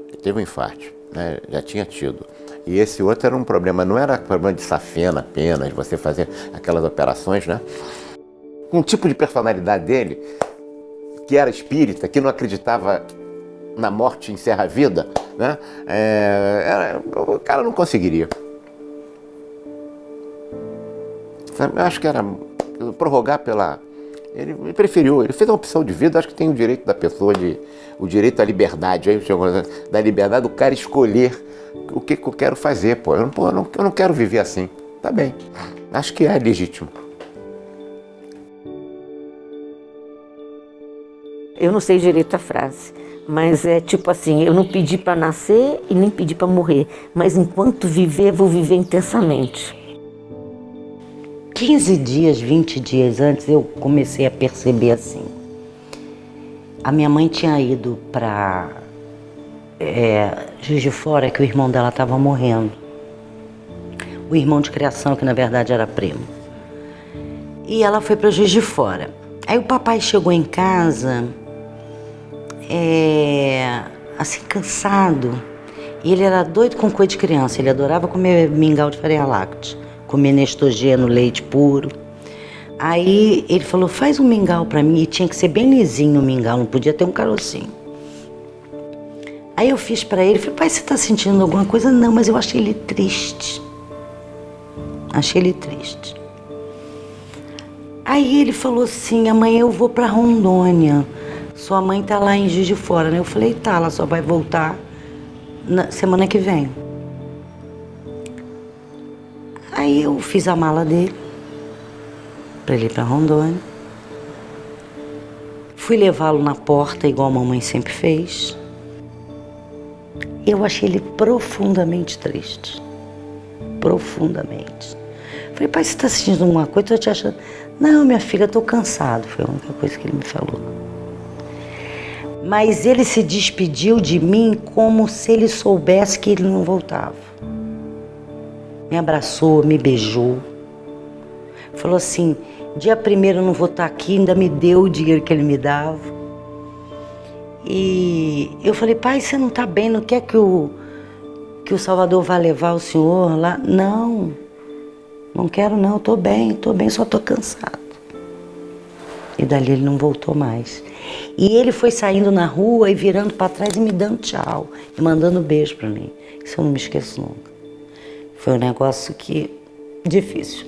Ele teve um infarto, né? Já tinha tido. E esse outro era um problema, não era problema de safena apenas, você fazer aquelas operações, né? Um tipo de personalidade dele, que era espírita, que não acreditava na morte encerra a vida, né? O cara não conseguiria. Eu acho que era prorrogar pela... Ele preferiu, ele fez uma opção de vida, acho que tem o direito da pessoa, o direito à liberdade, da liberdade do cara escolher o que eu quero fazer, pô. Eu não quero viver assim. Tá bem, acho que é legítimo. Eu não sei direito a frase, mas é tipo assim, eu não pedi para nascer e nem pedi para morrer, mas enquanto viver, vou viver intensamente. 15 dias, 20 dias antes, eu comecei a perceber assim. A minha mãe tinha ido para Juiz de Fora, que o irmão dela estava morrendo. O irmão de criação, que na verdade era primo. E ela foi para Juiz de Fora. Aí o papai chegou em casa, assim, cansado. E ele era doido com coisa de criança, ele adorava comer mingau de farinha láctea. Comer Nestogeno, leite puro. Aí ele falou, faz um mingau pra mim, e tinha que ser bem lisinho o mingau, não podia ter um carocinho. Aí eu fiz pra ele, falei, pai, você tá sentindo alguma coisa? Não, mas eu achei ele triste. Achei ele triste. Aí ele falou assim, amanhã eu vou pra Rondônia, sua mãe tá lá em Juiz de Fora, né? Eu falei, tá, ela só vai voltar na semana que vem. Aí eu fiz a mala dele, para ele ir para Rondônia. Fui levá-lo na porta, igual a mamãe sempre fez. Eu achei ele profundamente triste. Profundamente. Falei, pai, você está sentindo alguma coisa? Estou te achando... Não, minha filha, estou cansado. Foi a única coisa que ele me falou. Mas ele se despediu de mim como se ele soubesse que ele não voltava. Me abraçou, me beijou. Falou assim, dia 1º eu não vou estar aqui, ainda me deu o dinheiro que ele me dava. E eu falei, pai, você não está bem, não quer que o Salvador vá levar o senhor lá? Não, não quero não, estou bem, só estou cansado. E dali ele não voltou mais. E ele foi saindo na rua e virando para trás e me dando tchau, e mandando beijo para mim. Isso eu não me esqueço nunca. Foi um negócio que... difícil.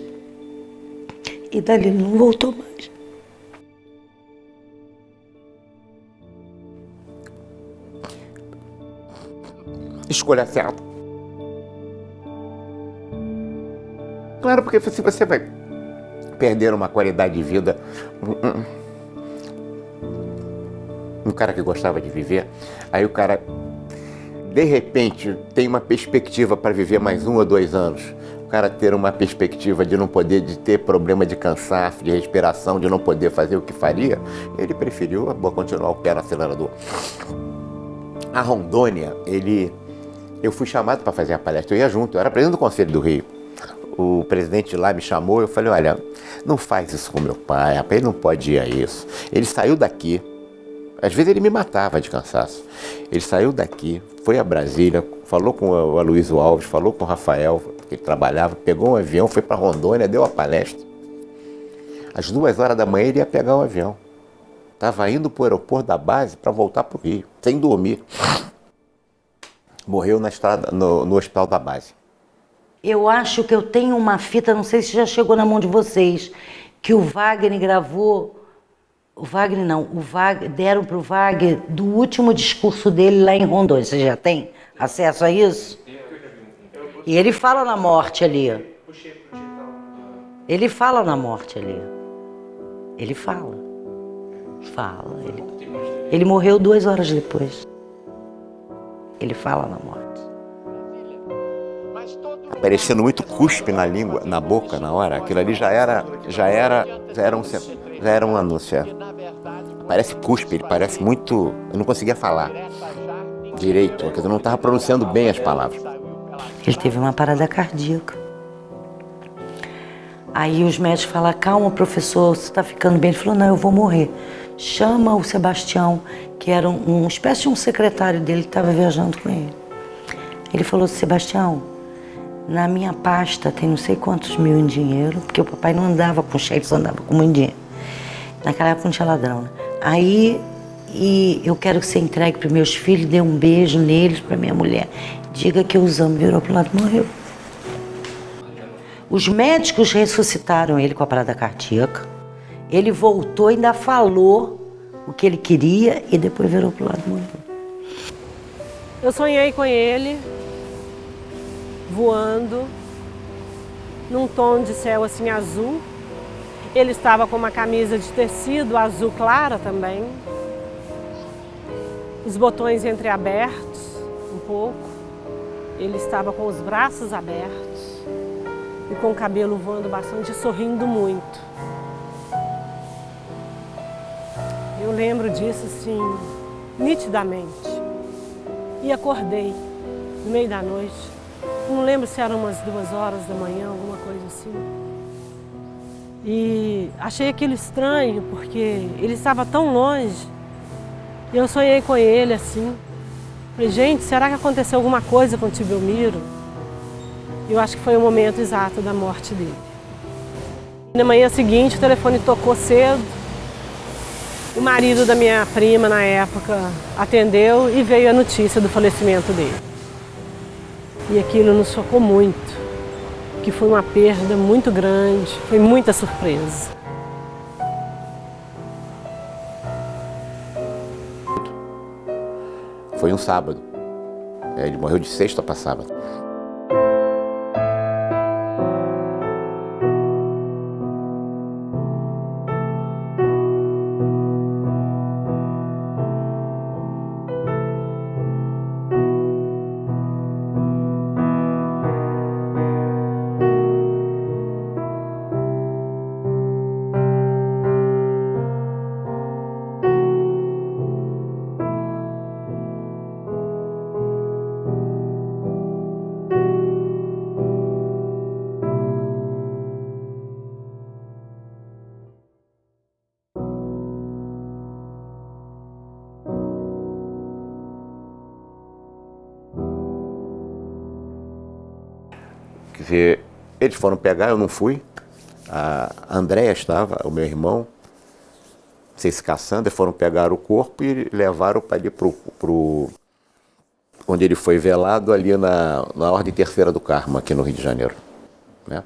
E dali ele não voltou mais. Escolha certa. Claro, porque se você vai perder uma qualidade de vida, um cara que gostava de viver, aí o cara, de repente, tem uma perspectiva para viver mais 1 ou 2 anos. O cara ter uma perspectiva de não poder, de ter problema de cansaço, de respiração, de não poder fazer o que faria, ele preferiu continuar o pé no acelerador. A Rondônia, eu fui chamado para fazer a palestra, eu ia junto, eu era presidente do Conselho do Rio. O presidente lá me chamou, eu falei, olha, não faz isso com meu pai, rapaz, ele não pode ir a isso. Ele saiu daqui, às vezes ele me matava de cansaço. Ele saiu daqui, foi a Brasília, falou com o Aloysio Alves, falou com o Rafael, que ele trabalhava, pegou um avião, foi para Rondônia, deu a palestra. Às 2 horas da manhã ele ia pegar o avião. Estava indo para o aeroporto da base para voltar para o Rio, sem dormir. Morreu na estrada, no hospital da base. Eu acho que eu tenho uma fita, não sei se já chegou na mão de vocês, que o Wagner gravou, deram para o Wagner do último discurso dele lá em Rondônia. Você já tem acesso a isso? E ele fala na morte ali. Ele fala na morte ali. Ele fala. Ele morreu 2 horas depois. Ele fala na morte. Aparecendo muito cuspe na língua, na boca, na hora. Aquilo ali já era um anúncio. Parece cuspe, ele parece muito... Eu não conseguia falar direito, quer dizer, eu não estava pronunciando bem as palavras. Ele teve uma parada cardíaca. Aí os médicos falaram, calma, professor, você está ficando bem. Ele falou, não, eu vou morrer. Chama o Sebastião, que era uma espécie de um secretário dele que estava viajando com ele. Ele falou, Sebastião, na minha pasta tem não sei quantos mil em dinheiro, porque o papai não andava com cheque, só andava com muito dinheiro. Naquela época não tinha ladrão, né? Aí, eu quero que você entregue para meus filhos, dê um beijo neles, para minha mulher. Diga que eu os amo. Virou pro lado e morreu. Os médicos ressuscitaram ele com a parada cardíaca. Ele voltou e ainda falou o que ele queria e depois virou pro lado e morreu. Eu sonhei com ele, voando, num tom de céu assim azul. Ele estava com uma camisa de tecido azul clara também. Os botões entreabertos, um pouco. Ele estava com os braços abertos e com o cabelo voando bastante, sorrindo muito. Eu lembro disso, assim, nitidamente. E acordei no meio da noite. Não lembro se eram umas 2 horas da manhã, alguma coisa assim. E achei aquilo estranho, porque ele estava tão longe. E eu sonhei com ele assim. Falei, gente, será que aconteceu alguma coisa com o tio Belmiro? E eu acho que foi o momento exato da morte dele. Na manhã seguinte, o telefone tocou cedo. O marido da minha prima, na época, atendeu e veio a notícia do falecimento dele. E aquilo nos chocou muito, que foi uma perda muito grande, foi muita surpresa. Foi um sábado. Ele morreu de sexta para sábado. Quer dizer, eles foram pegar, eu não fui. A Andréia estava, o meu irmão, não sei se Cassandra, foram pegar o corpo e levaram para ali onde ele foi velado, ali na Ordem Terceira do Carmo, aqui no Rio de Janeiro, né?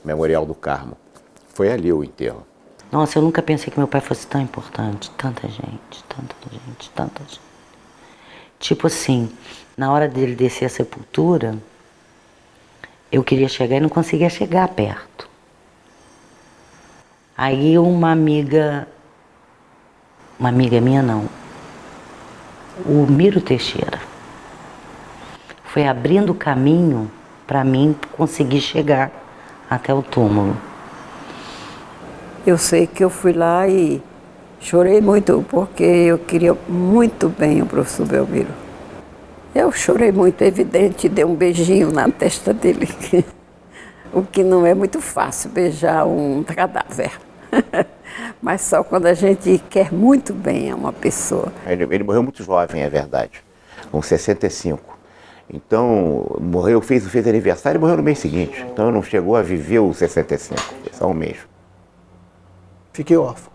Memorial do Carmo. Foi ali o enterro. Nossa, eu nunca pensei que meu pai fosse tão importante. Tanta gente, tanta gente, tanta gente. Tipo assim, na hora dele descer a sepultura, eu queria chegar e não conseguia chegar perto. Aí uma amiga minha não, o Miro Teixeira, foi abrindo o caminho para mim conseguir chegar até o túmulo. Eu sei que eu fui lá e chorei muito, porque eu queria muito bem o professor Belmiro. Eu chorei muito, é evidente, dei um beijinho na testa dele, o que não é muito fácil, beijar um cadáver. Mas só quando a gente quer muito bem a uma pessoa. Ele morreu muito jovem, é verdade, com 65. Então, morreu, fez aniversário e morreu no mês seguinte. Então, não chegou a viver os 65, só um mês. Fiquei órfão.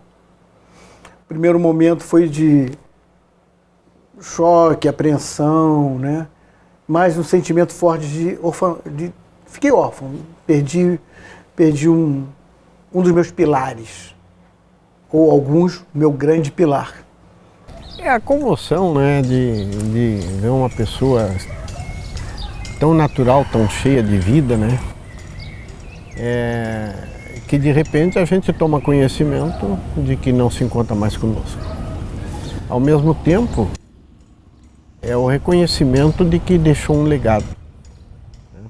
O primeiro momento foi de choque, apreensão, né? Mas um sentimento forte de fiquei órfão, perdi um dos meus pilares, ou alguns, meu grande pilar. É a comoção, né, de ver uma pessoa tão natural, tão cheia de vida, né, que de repente a gente toma conhecimento de que não se encontra mais conosco. Ao mesmo tempo, é o reconhecimento de que deixou um legado, né,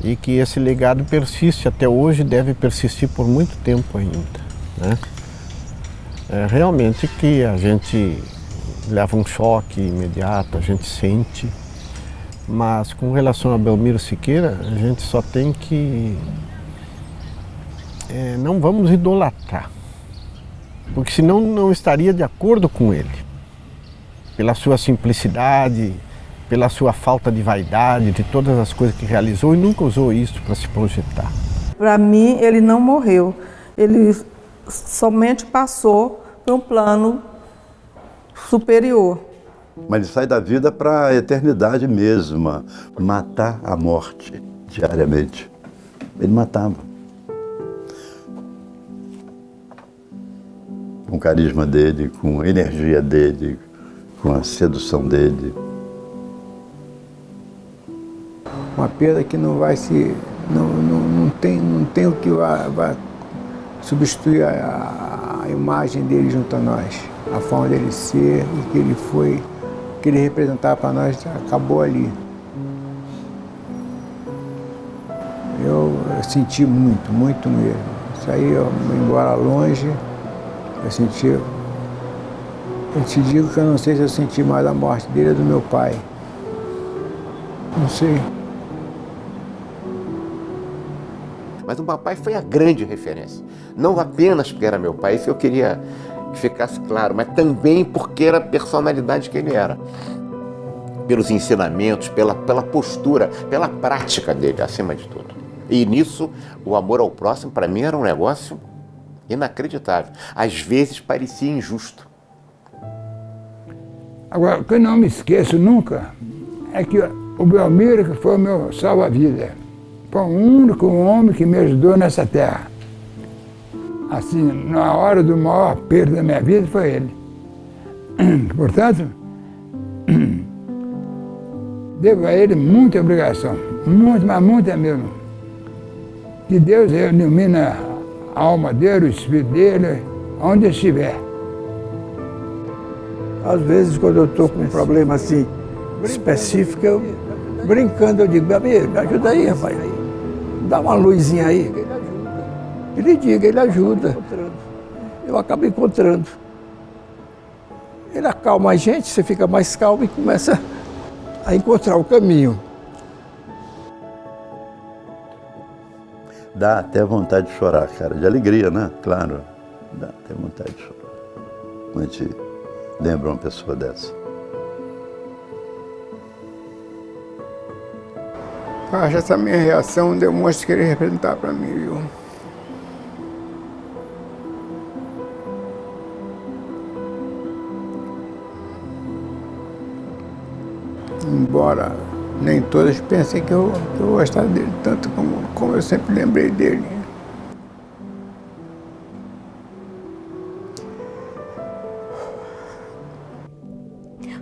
e que esse legado persiste até hoje, deve persistir por muito tempo ainda, né. É realmente que a gente leva um choque imediato, a gente sente, mas com relação a Belmiro Siqueira, a gente só tem que não vamos idolatrar, porque senão não estaria de acordo com ele, pela sua simplicidade, pela sua falta de vaidade, de todas as coisas que realizou e nunca usou isso para se projetar. Para mim, ele não morreu, ele somente passou para um plano superior. Mas ele sai da vida para a eternidade mesma, matar a morte diariamente. Ele matava. Com o carisma dele, com a energia dele, com a sedução dele. Uma perda que não vai se... não tem o que vai substituir a imagem dele junto a nós. A forma dele ser, o que ele foi, o que ele representava para nós, acabou ali. Eu senti muito, muito mesmo. Saí embora longe, eu te digo que eu não sei se eu senti mais a morte dele ou do meu pai. Não sei. Mas o papai foi a grande referência. Não apenas porque era meu pai, isso eu queria que ficasse claro, mas também porque era a personalidade que ele era. Pelos ensinamentos, pela postura, pela prática dele, acima de tudo. E nisso, o amor ao próximo, para mim, era um negócio inacreditável. Às vezes parecia injusto. Agora, o que eu não me esqueço nunca é que o Belmiro, que foi o meu salva-vida, foi o único homem que me ajudou nessa terra. Assim, na hora do maior perda da minha vida, foi ele. Portanto, devo a ele muita obrigação, muito, mas muita mesmo. Que Deus ilumine a alma dele, o espírito dele, onde estiver. Às vezes, quando eu estou com um problema assim específico, eu, brincando, eu digo, Belmiro, me ajuda aí, rapaz. Dá uma luzinha aí. Ele diga, ele ajuda. Eu acabo encontrando. Ele acalma a gente, você fica mais calmo e começa a encontrar o caminho. Dá até vontade de chorar, cara, de alegria, né? Claro, dá até vontade de chorar. A gente lembra uma pessoa dessa. Acho que essa minha reação demonstra que ele representar para mim, viu? Embora nem todas pensem que eu gostava dele tanto como eu sempre lembrei dele.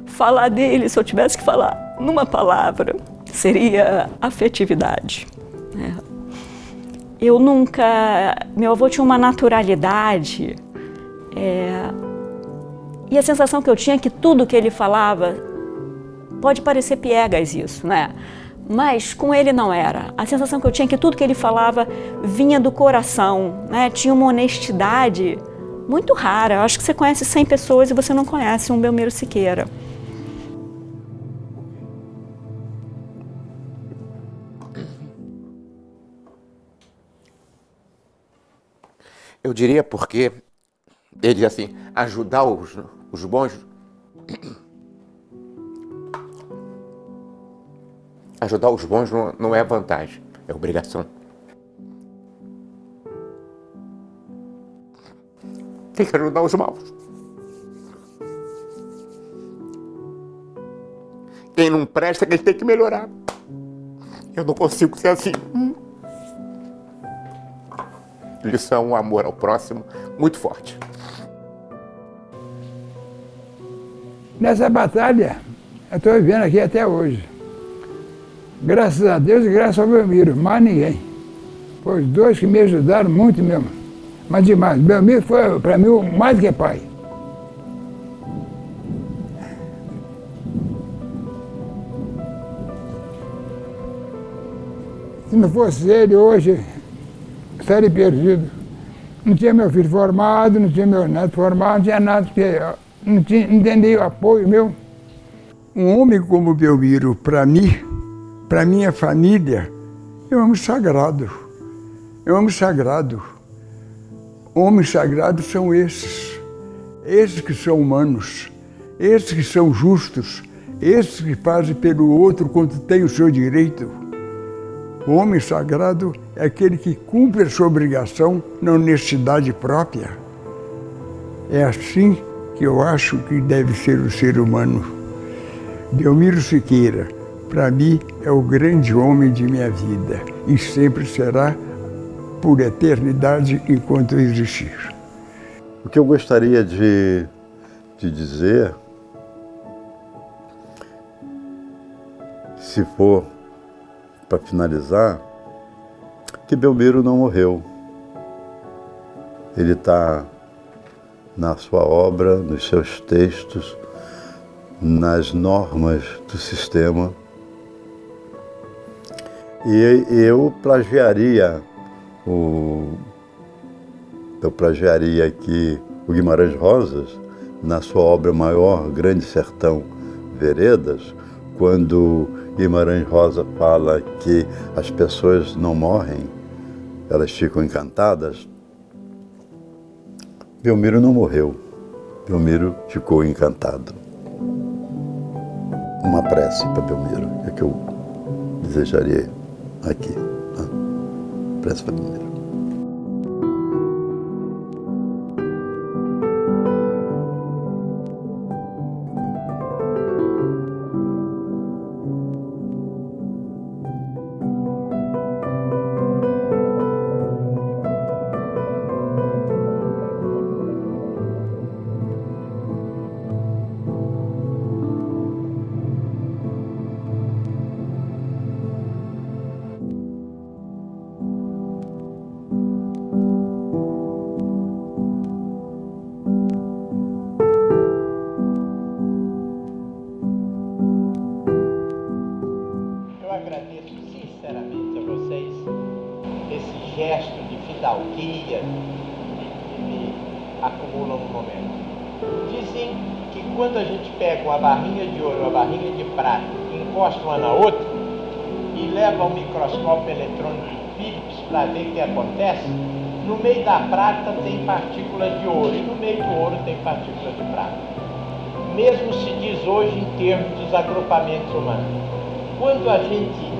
Falar dele, se eu tivesse que falar numa palavra, seria afetividade. Eu nunca... Meu avô tinha uma naturalidade e a sensação que eu tinha é que tudo que ele falava, pode parecer piegas isso, né? Mas com ele não era. A sensação que eu tinha é que tudo que ele falava vinha do coração, né? Tinha uma honestidade muito rara. Eu acho que você conhece 100 pessoas e você não conhece um Belmiro Siqueira. Eu diria porque ele diz assim, ajudar os bons... Ajudar os bons não é vantagem, é obrigação. Tem que ajudar os maus. Quem não presta, ele tem que melhorar. Eu não consigo ser assim. Lição, um amor ao próximo muito forte. Nessa batalha, eu estou vivendo aqui até hoje. Graças a Deus e graças ao Belmiro, mais ninguém. Foi os dois que me ajudaram muito mesmo. Mas demais. Belmiro foi, para mim, mais do que pai. Se não fosse ele hoje, estaria perdido. Não tinha meu filho formado, não tinha meu neto formado, não tinha nada, porque não entendi o apoio meu. Um homem como Belmiro, para mim, para minha família, é um homem sagrado. É um homem sagrado. Homens sagrados são esses. Esses que são humanos, esses que são justos, esses que fazem pelo outro quando tem o seu direito. O homem sagrado é aquele que cumpre a sua obrigação na honestidade própria. É assim que eu acho que deve ser o ser humano. Belmiro Siqueira, para mim, é o grande homem de minha vida e sempre será por eternidade enquanto eu existir. O que eu gostaria de dizer, se for para finalizar, que Belmiro não morreu. Ele está na sua obra, nos seus textos, nas normas do sistema. E eu plagiaria aqui o Guimarães Rosas, na sua obra maior, Grande Sertão Veredas, quando Guimarães Rosa fala que as pessoas não morrem, elas ficam encantadas. Belmiro não morreu, Belmiro ficou encantado. Uma prece para Belmiro, é que eu desejaria aqui. Prece para Belmiro. Uma na outra e leva um microscópio eletrônico Philips para ver o que acontece, no meio da prata tem partículas de ouro e no meio do ouro tem partículas de prata. Mesmo se diz hoje em termos dos agrupamentos humanos. Quando a gente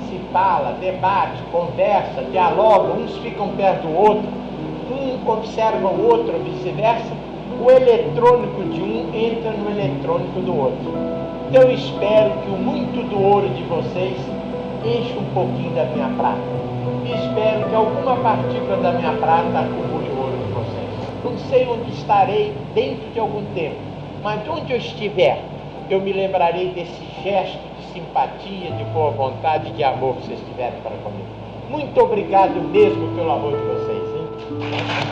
se fala, debate, conversa, dialoga, uns ficam perto do outro, um observa o outro, vice-versa, o eletrônico de um entra no eletrônico do outro. Então eu espero que o muito do ouro de vocês encha um pouquinho da minha prata. E espero que alguma partícula da minha prata acumule o ouro de vocês. Não sei onde estarei dentro de algum tempo, mas onde eu estiver, eu me lembrarei desse gesto de simpatia, de boa vontade, de amor que vocês tiveram para comigo. Muito obrigado mesmo pelo amor de vocês, hein?